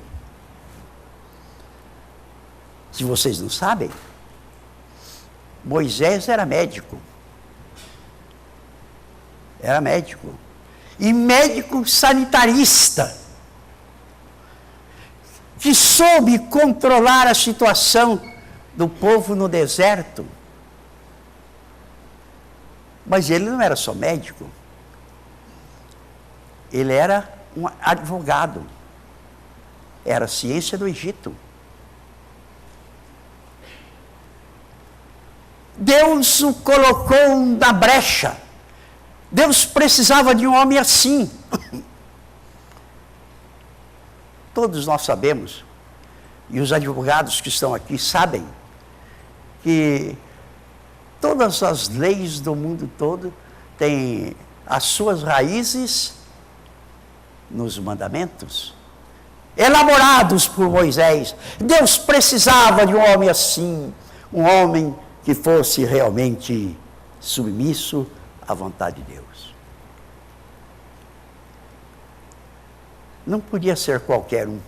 Se vocês não sabem, Moisés era médico. Era médico. E médico sanitarista. Que soube controlar a situação do povo no deserto. Mas ele não era só médico. Ele era um advogado. Era a ciência do Egito. Deus o colocou na brecha. Deus precisava de um homem assim. Todos nós sabemos, e os advogados que estão aqui sabem, que todas as leis do mundo todo têm as suas raízes nos mandamentos, elaborados por Moisés. Deus precisava de um homem assim, um homem que fosse realmente submisso a vontade de Deus. Não podia ser qualquer um.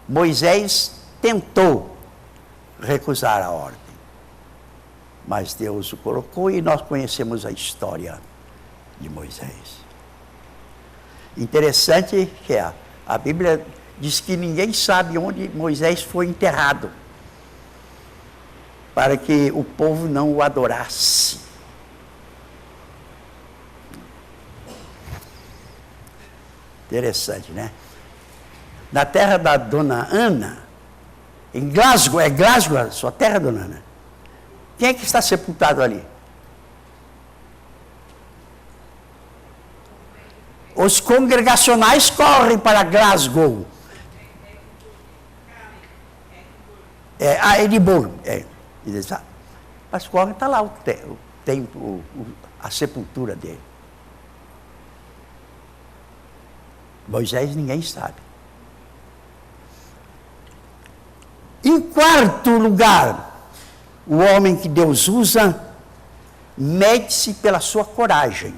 Moisés tentou recusar a ordem, mas Deus o colocou e nós conhecemos a história de Moisés. Interessante que a Bíblia diz que ninguém sabe onde Moisés foi enterrado, para que o povo não o adorasse. Interessante, né? Na terra da dona Ana, em Glasgow, é Glasgow a sua terra, dona Ana? Quem é que está sepultado ali? Os congregacionais correm para Glasgow. Edimburgo. Mas correm, está lá a sepultura dele. Moisés ninguém sabe. Em quarto lugar, o homem que Deus usa mede-se pela sua coragem.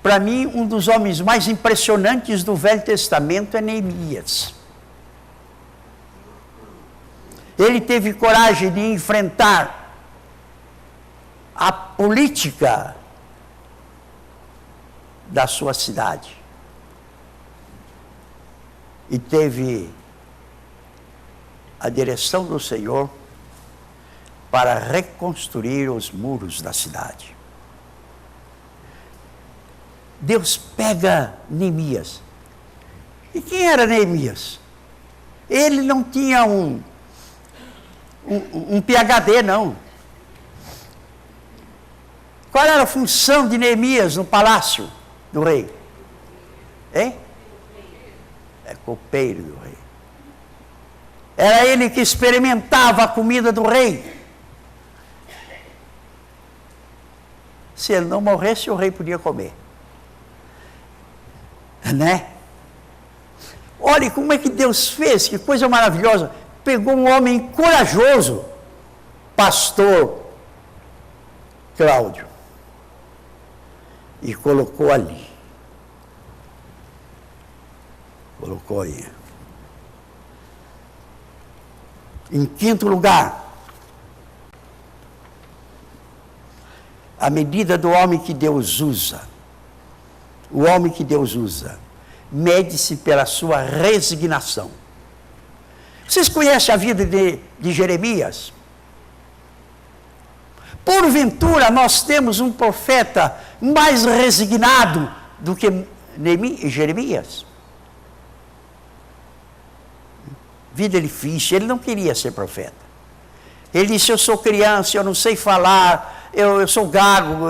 Para mim, um dos homens mais impressionantes do Velho Testamento é Neemias. Ele teve coragem de enfrentar a política da sua cidade. E teve a direção do Senhor para reconstruir os muros da cidade. Deus pega Neemias. E quem era Neemias? Ele não tinha um PhD, não. Qual era a função de Neemias no palácio do rei? Hein? É copeiro do rei. Era ele que experimentava a comida do rei. Se ele não morresse, o rei podia comer. Né? Olhe como é que Deus fez, que coisa maravilhosa. Pegou um homem corajoso, pastor Cláudio, e colocou ali. Colocou aí. Em quinto lugar, a medida do homem que Deus usa. O homem que Deus usa mede-se pela sua resignação. Vocês conhecem a vida de Jeremias? Porventura nós temos um profeta mais resignado do que Jeremias? Vida difícil, ele não queria ser profeta. Ele disse: eu sou criança, eu não sei falar, eu sou gago,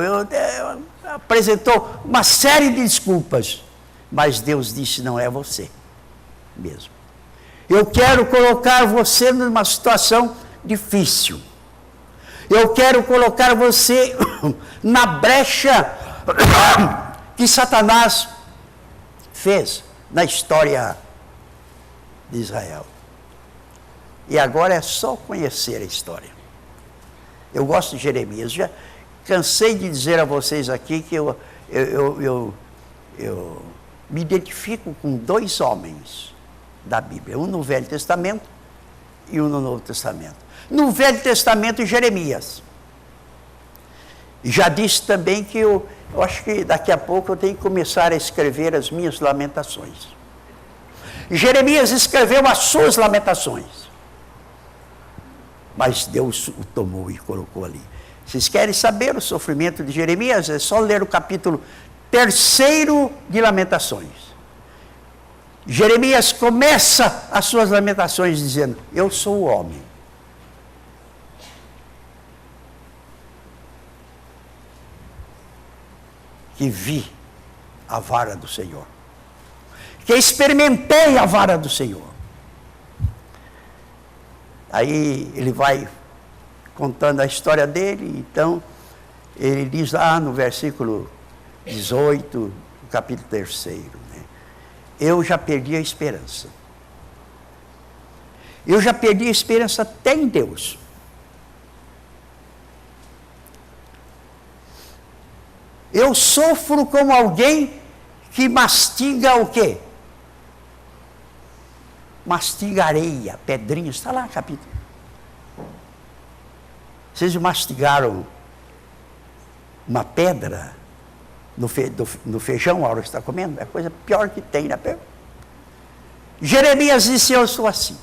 apresentou uma série de desculpas. Mas Deus disse: não é você mesmo. Eu quero colocar você numa situação difícil. Eu quero colocar você na brecha que Satanás fez na história de Israel. E agora é só conhecer a história. Eu gosto de Jeremias. Já cansei de dizer a vocês aqui que eu me identifico com dois homens da Bíblia. Um no Velho Testamento e um no Novo Testamento. No Velho Testamento, Jeremias. E já disse também que eu acho que daqui a pouco eu tenho que começar a escrever as minhas lamentações. Jeremias escreveu as suas lamentações. Mas Deus o tomou e colocou ali. Vocês querem saber o sofrimento de Jeremias? É só ler o capítulo 3 de Lamentações. Jeremias começa as suas lamentações dizendo: eu sou o homem que vi a vara do Senhor, que experimentei a vara do Senhor. Aí ele vai contando a história dele. Então ele diz lá no versículo 18, do capítulo 3, né? Eu já perdi a esperança. Eu já perdi a esperança até em Deus. Eu sofro como alguém que mastiga o quê? Mastiga areia, pedrinhas. Está lá, capítulo. Vocês mastigaram uma pedra no feijão a hora que está comendo? É a coisa pior que tem, né? Jeremias disse, eu sou assim.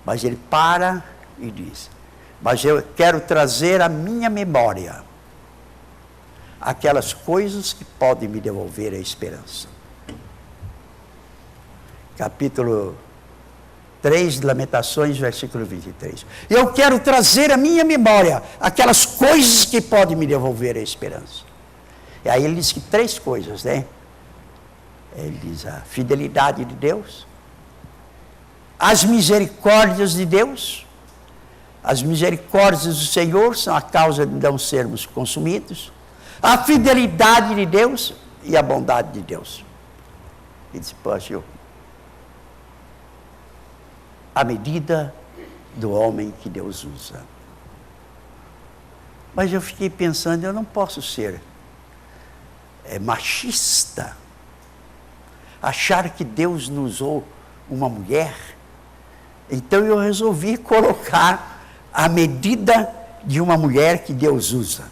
Mas ele para e diz, mas eu quero trazer à minha memória aquelas coisas que podem me devolver a esperança. Capítulo 3 de Lamentações, versículo 23. Eu quero trazer à minha memória aquelas coisas que podem me devolver a esperança. E aí ele diz que 3 coisas, né? Ele diz a fidelidade de Deus, as misericórdias de Deus. As misericórdias do Senhor são a causa de não sermos consumidos. A fidelidade de Deus e a bondade de Deus. E disse, poxa, a medida do homem que Deus usa. Mas eu fiquei pensando, eu não posso ser machista, achar que Deus nos usou uma mulher. Então eu resolvi colocar a medida de uma mulher que Deus usa.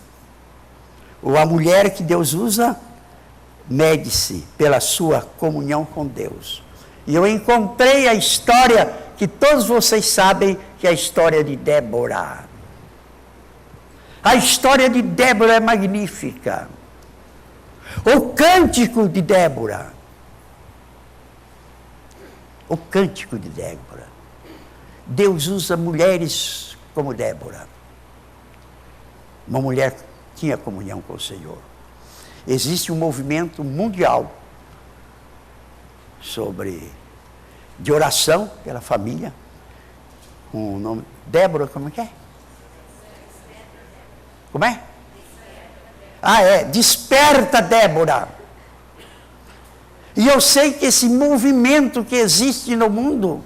Ou a mulher que Deus usa, mede-se pela sua comunhão com Deus. E eu encontrei a história que todos vocês sabem, que é a história de Débora. A história de Débora é magnífica. O cântico de Débora. O cântico de Débora. Deus usa mulheres como Débora. Uma mulher que tinha comunhão com o Senhor. Existe um movimento mundial de oração pela família, com o nome Débora, como é que é? Como é? Desperta Débora. E eu sei que esse movimento que existe no mundo,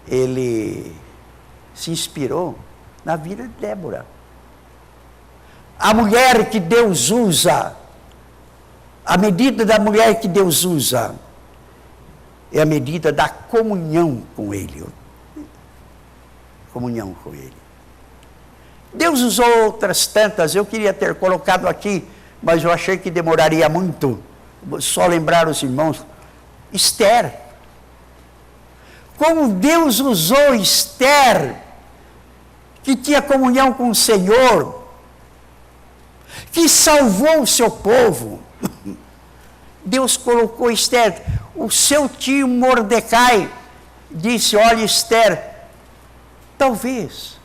ele se inspirou na vida de Débora. A mulher que Deus usa, a medida da mulher que Deus usa, é a medida da comunhão com Ele. Comunhão com Ele. Deus usou outras tantas, eu queria ter colocado aqui, mas eu achei que demoraria muito. Só lembrar os irmãos. Esther. Como Deus usou Esther, que tinha comunhão com o Senhor, que salvou o seu povo. Deus colocou Esther. O seu tio Mordecai disse, olha Esther, talvez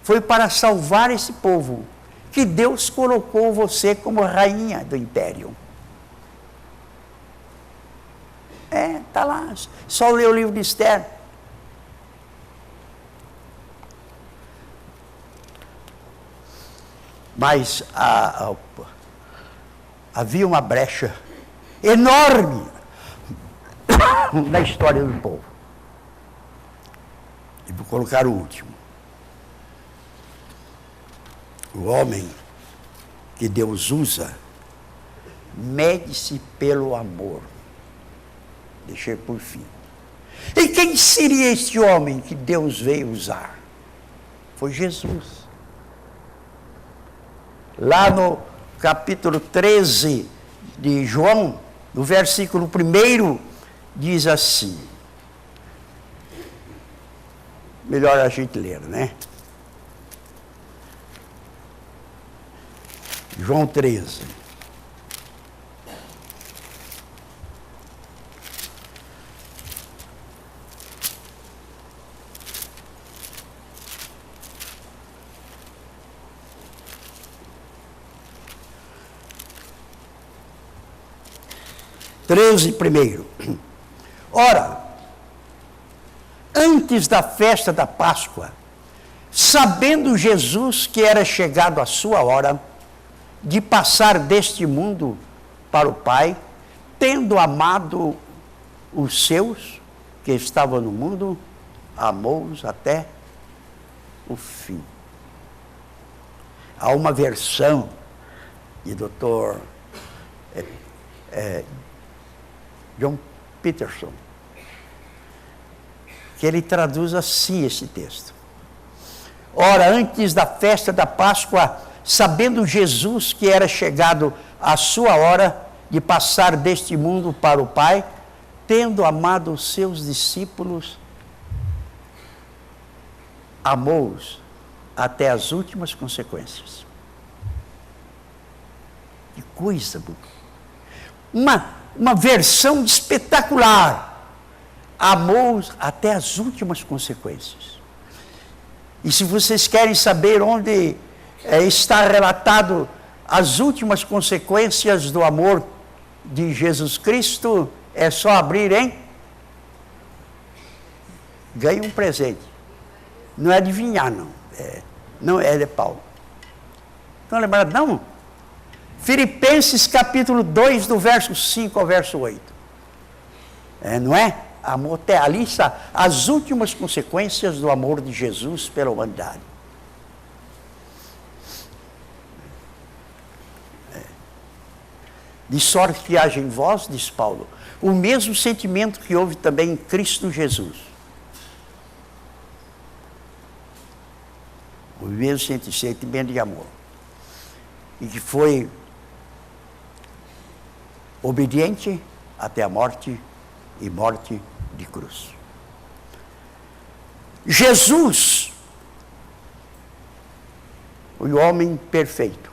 foi para salvar esse povo que Deus colocou você como rainha do império. Está lá, só ler o livro de Esther. Mas havia uma brecha enorme na história do povo. E vou colocar o último. O homem que Deus usa mede-se pelo amor. Deixei por fim. E quem seria este homem que Deus veio usar? Foi Jesus. Lá no capítulo 13 de João, no versículo 1, diz assim. Melhor a gente ler, né? João 13. Primeiro. Ora, antes da festa da Páscoa, sabendo Jesus que era chegado a sua hora de passar deste mundo para o Pai, tendo amado os seus que estavam no mundo, amou-os até o fim. Há uma versão de Dr. John Peterson, que ele traduz assim esse texto. Ora, antes da festa da Páscoa, sabendo Jesus que era chegado a sua hora de passar deste mundo para o Pai, tendo amado os seus discípulos, amou-os até as últimas consequências. Que coisa boa! Uma versão espetacular. Amou-os até as últimas consequências. E se vocês querem saber onde está relatado as últimas consequências do amor de Jesus Cristo, é só abrir, hein? Ganhe um presente. Não é adivinhar, não. Não é de Paulo. Estão lembrados, não? Filipenses capítulo 2, do verso 5 ao verso 8. Não é? Amor, ali está as últimas consequências do amor de Jesus pela humanidade. De sorte que haja em vós, diz Paulo, o mesmo sentimento que houve também em Cristo Jesus. O mesmo sentimento de amor. E que foi obediente até a morte e morte de cruz. Jesus, o homem perfeito,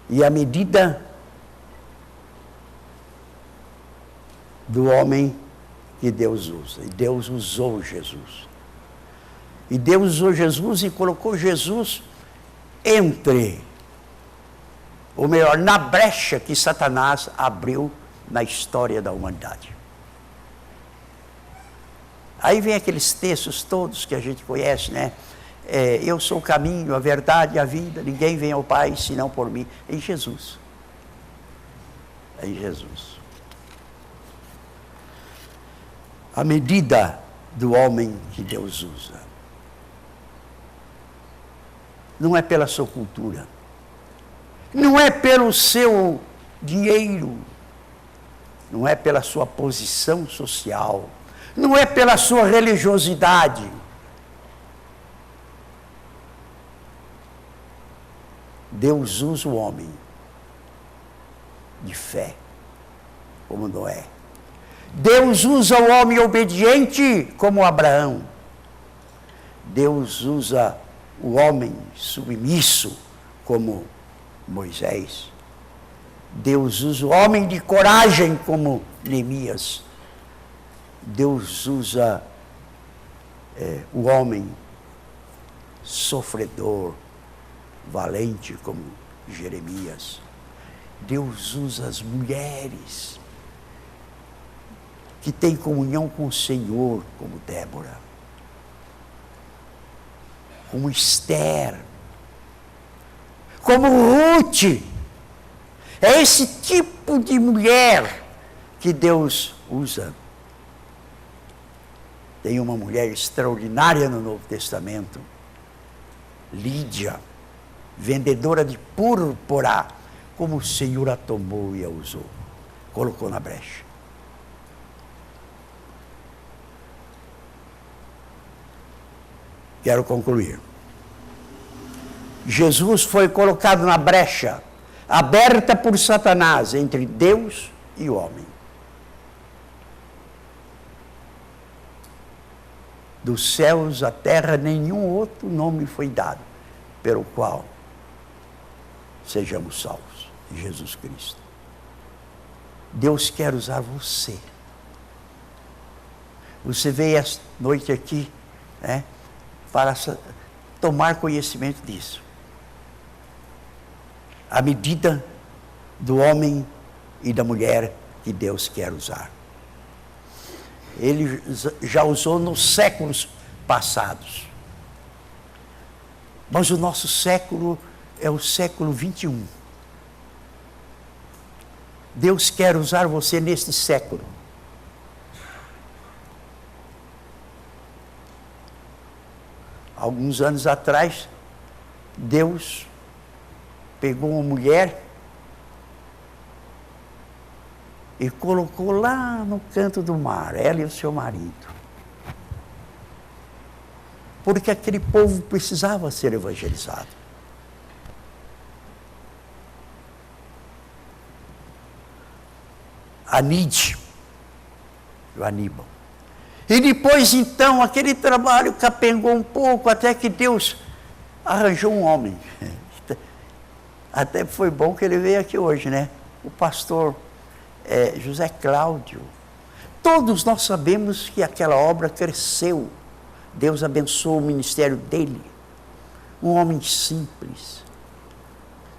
e a medida do homem que Deus usa. E Deus usou Jesus. E Deus usou Jesus e colocou Jesus ou melhor, na brecha que Satanás abriu na história da humanidade. Aí vem aqueles textos todos que a gente conhece, né? Eu sou o caminho, a verdade e a vida, ninguém vem ao Pai senão por mim. Em Jesus. Em Jesus. A medida do homem que Deus usa. Não é pela sua cultura. Não é pelo seu dinheiro. Não é pela sua posição social. Não é pela sua religiosidade. Deus usa o homem de fé, como Noé. Deus usa o homem obediente, como Abraão. Deus usa o homem submisso, como Moisés. Deus usa o homem de coragem, como Neemias. Deus usa o homem sofredor, valente, como Jeremias. Deus usa as mulheres que têm comunhão com o Senhor, como Débora, como Esther, como Ruth. É esse tipo de mulher que Deus usa. Tem uma mulher extraordinária no Novo Testamento, Lídia, vendedora de púrpura, como o Senhor a tomou e a usou, colocou na brecha. Quero concluir. Jesus foi colocado na brecha, aberta por Satanás, entre Deus e o homem. Dos céus à terra, nenhum outro nome foi dado, pelo qual sejamos salvos, em Jesus Cristo. Deus quer usar você. Você veio esta noite aqui, né, para tomar conhecimento disso. A medida do homem e da mulher que Deus quer usar. Ele já usou nos séculos passados. Mas o nosso século é o século 21. Deus quer usar você neste século. Alguns anos atrás, Deus pegou uma mulher e colocou lá no canto do mar, ela e o seu marido. Porque aquele povo precisava ser evangelizado. Anide, o Aníbal. E depois, então, aquele trabalho capengou um pouco, até que Deus arranjou um homem. Até foi bom que ele veio aqui hoje, né? O pastor José Cláudio. Todos nós sabemos que aquela obra cresceu. Deus abençoou o ministério dele. Um homem simples,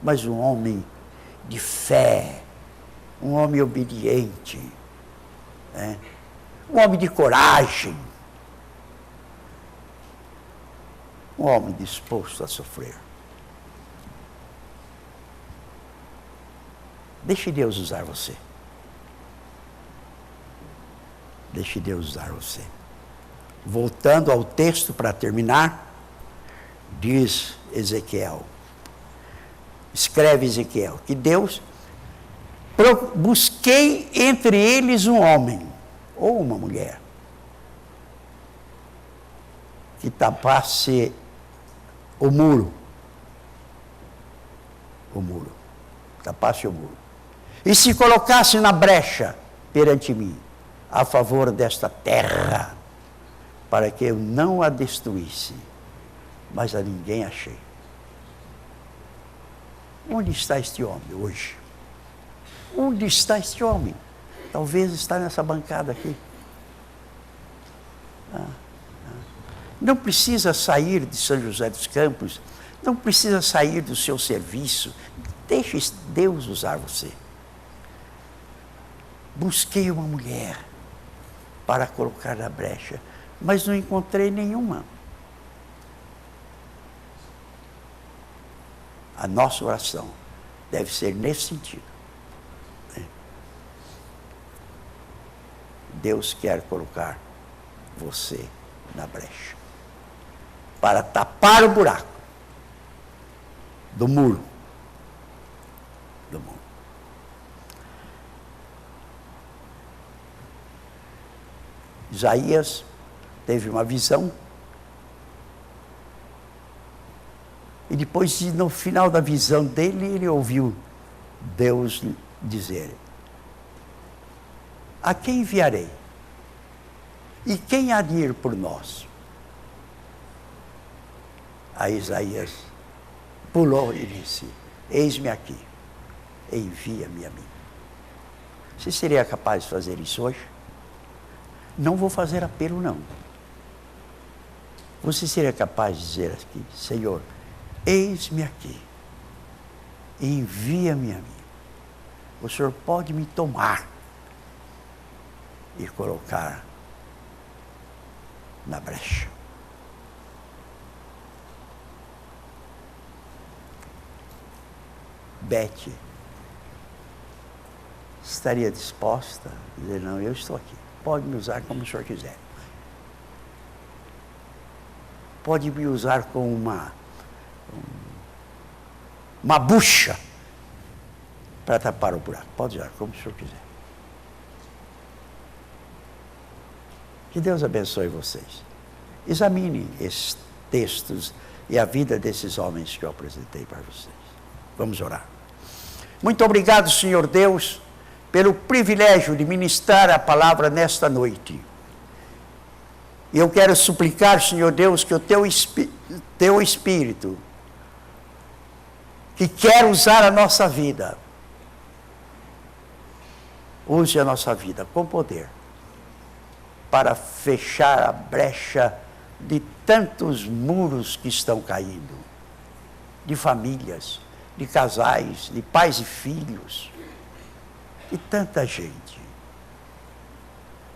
mas um homem de fé, um homem obediente, né? Um homem de coragem, um homem disposto a sofrer. Deixe Deus usar você. Deixe Deus usar você. Voltando ao texto para terminar, diz Ezequiel, escreve Ezequiel, que Deus, busquei entre eles um homem, ou uma mulher, que tapasse o muro, tapasse o muro, e se colocasse na brecha perante mim, a favor desta terra, para que eu não a destruísse, mas a ninguém achei. Onde está este homem hoje? Onde está este homem? Talvez está nessa bancada aqui. Não precisa sair de São José dos Campos, não precisa sair do seu serviço. Deixe Deus usar você. Busquei uma mulher para colocar na brecha, mas não encontrei nenhuma. A nossa oração deve ser nesse sentido. Deus quer colocar você na brecha para tapar o buraco do muro. Isaías teve uma visão e depois, no final da visão dele, ele ouviu Deus dizer: a quem enviarei? E quem há de ir por nós? Aí Isaías pulou e disse: eis-me aqui, envia-me a mim. Você seria capaz de fazer isso hoje? Não vou fazer apelo, não. Você seria capaz de dizer aqui: Senhor, eis-me aqui, envia-me a mim. O Senhor pode me tomar e colocar na brecha. Bete estaria disposta a dizer: não, eu estou aqui. Pode me usar como o Senhor quiser. Pode me usar como uma bucha para tapar o buraco. Pode usar como o Senhor quiser. Que Deus abençoe vocês. Examine esses textos e a vida desses homens que eu apresentei para vocês. Vamos orar. Muito obrigado, Senhor Deus, pelo privilégio de ministrar a palavra nesta noite. E eu quero suplicar, Senhor Deus, que o Teu Espírito, que quer usar a nossa vida, use a nossa vida com poder, para fechar a brecha de tantos muros que estão caindo, de famílias, de casais, de pais e filhos, e tanta gente.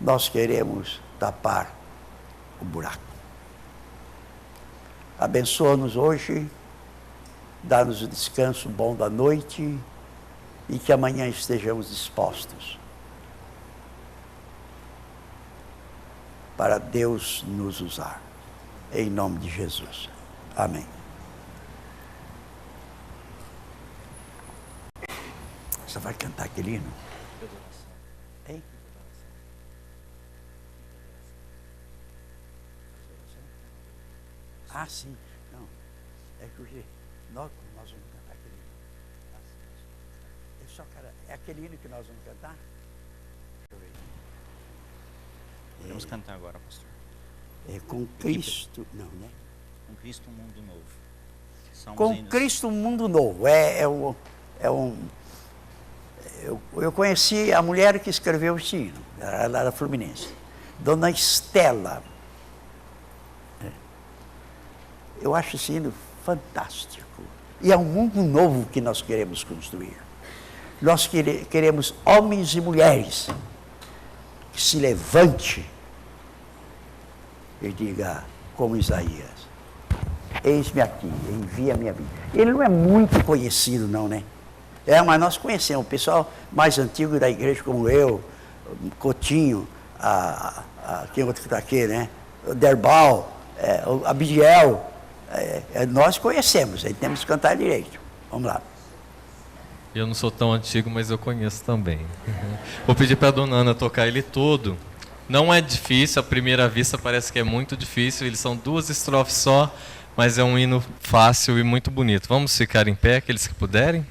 Nós queremos tapar o buraco. Abençoa-nos hoje, dá-nos o descanso bom da noite e que amanhã estejamos dispostos para Deus nos usar. Em nome de Jesus. Amém. Você vai cantar aquele hino? Hein? Ah, sim. Não. É que hoje nós vamos cantar aquele hino. É aquele hino que nós vamos cantar? Vamos cantar agora, pastor. É com Cristo. Não, né? Com Cristo, um mundo novo. São os Com hinos. Cristo, um mundo novo. Eu conheci a mulher que escreveu esse hino, ela era fluminense, Dona Estela. Eu acho esse hino fantástico. E é um mundo novo que nós queremos construir. Nós queremos homens e mulheres que se levante e diga, como Isaías, eis-me aqui, envia-me a mim. Ele não é muito conhecido não, né? Mas nós conhecemos, o pessoal mais antigo da igreja como eu, Coutinho, quem outro que está aqui, né? O Derbal, o Abidiel, nós conhecemos, aí temos que cantar direito. Vamos lá. Eu não sou tão antigo, mas eu conheço também. Vou pedir para a dona Ana tocar ele todo. Não é difícil, à primeira vista parece que é muito difícil, eles são 2 estrofes só, mas é um hino fácil e muito bonito. Vamos ficar em pé, aqueles que puderem?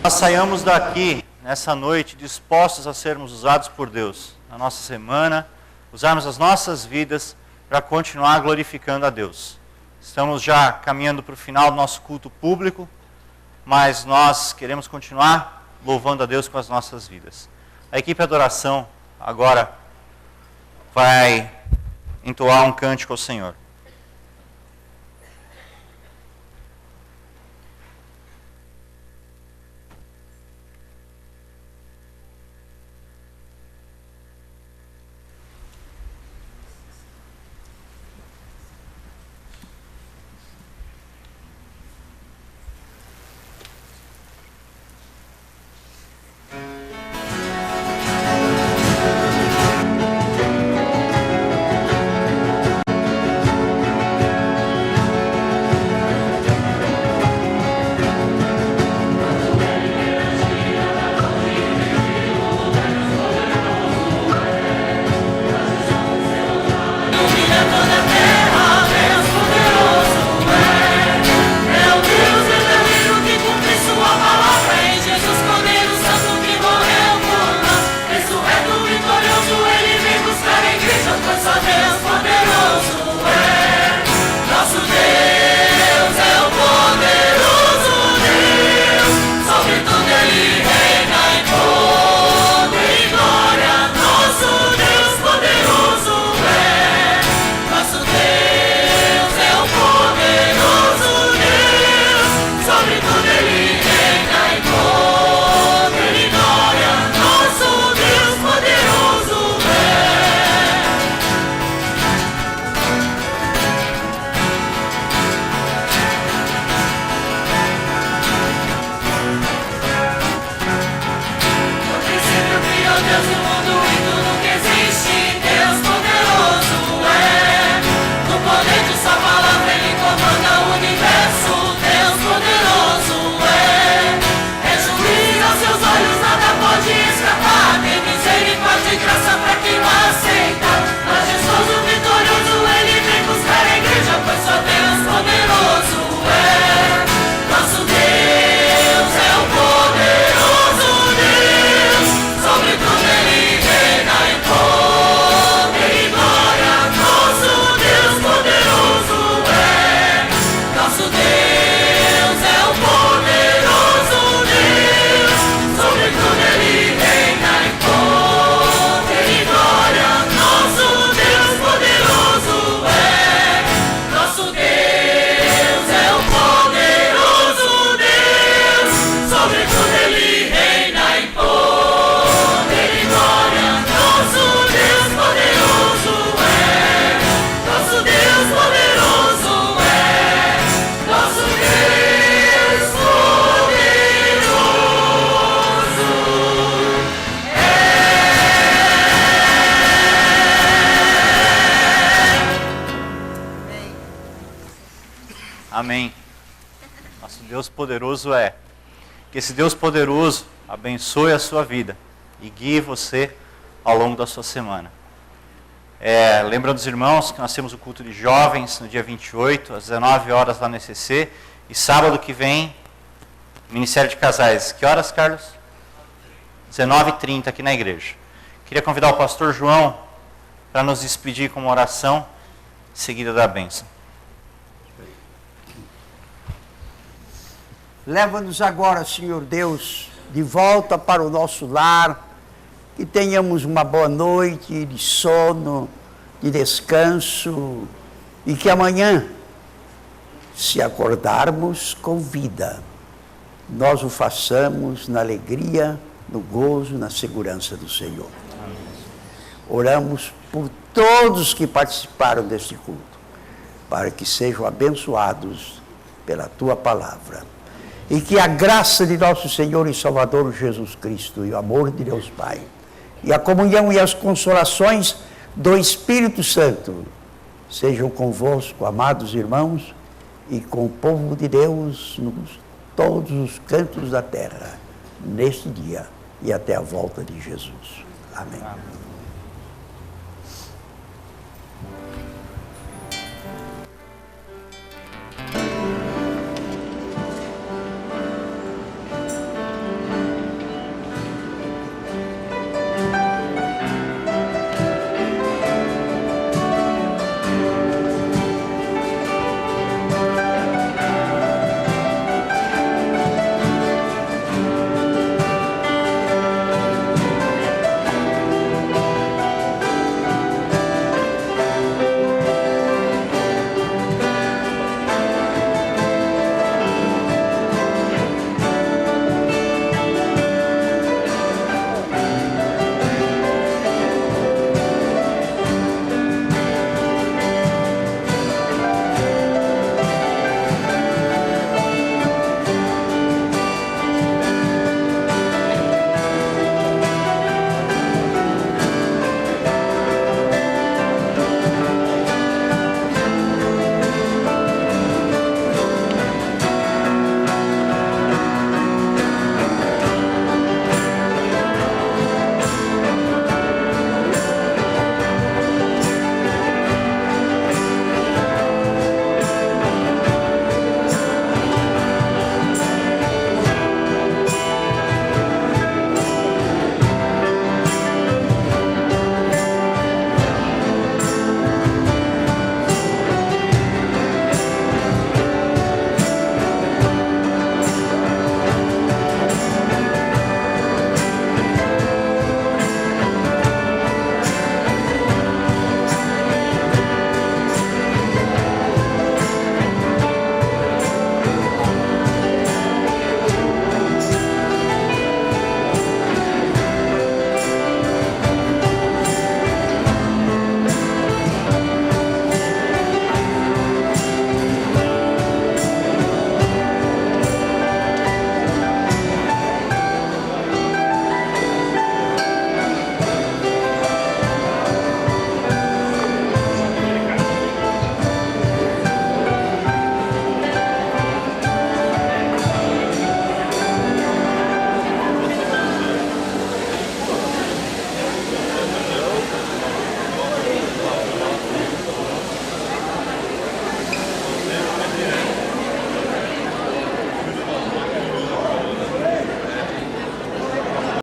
Nós saiamos daqui nessa noite dispostos a sermos usados por Deus na nossa semana, usarmos as nossas vidas para continuar glorificando a Deus. Estamos já caminhando para o final do nosso culto público, mas nós queremos continuar louvando a Deus com as nossas vidas. A equipe de adoração agora vai entoar um cântico ao Senhor. trouxe o mundo e tudo que existe. Deus poderoso é. No poder de sua palavra ele comanda o universo. Deus poderoso é. É juiz aos seus olhos, nada pode escapar. Tem misericórdia e graça pra quem o aceita. Majestoso, vitorioso, ele vem buscar a igreja, pois só Deus poderoso é. Nosso Deus é o poderoso Deus. Sobre tudo ele reina em poder e glória. Nosso Deus poderoso é. Nosso Deus é o poderoso Deus. Sobre tudo ele reina em poder e glória. Nosso Deus poderoso é. Nosso Deus é o poderoso Deus. Sobre tudo ele reina em poder e glória. Nosso Deus poderoso é. Nosso Deus poderoso é. Nosso Deus Amém. Nosso Deus poderoso é. Que esse Deus poderoso abençoe a sua vida e guie você ao longo da sua semana. Lembrando os irmãos que nós temos o culto de jovens no dia 28, às 19 horas lá no ECC. E sábado que vem, Ministério de Casais. Que horas, Carlos? 19h30 aqui na igreja. Queria convidar o pastor João para nos despedir com uma oração seguida da bênção. Leva-nos agora, Senhor Deus, de volta para o nosso lar, que tenhamos uma boa noite de sono, de descanso, e que amanhã, se acordarmos com vida, nós o façamos na alegria, no gozo, na segurança do Senhor. Oramos por todos que participaram deste culto, para que sejam abençoados pela Tua palavra. E que a graça de nosso Senhor e Salvador Jesus Cristo e o amor de Deus Pai e a comunhão e as consolações do Espírito Santo sejam convosco, amados irmãos, e com o povo de Deus nos todos os cantos da terra, neste dia e até a volta de Jesus. Amém.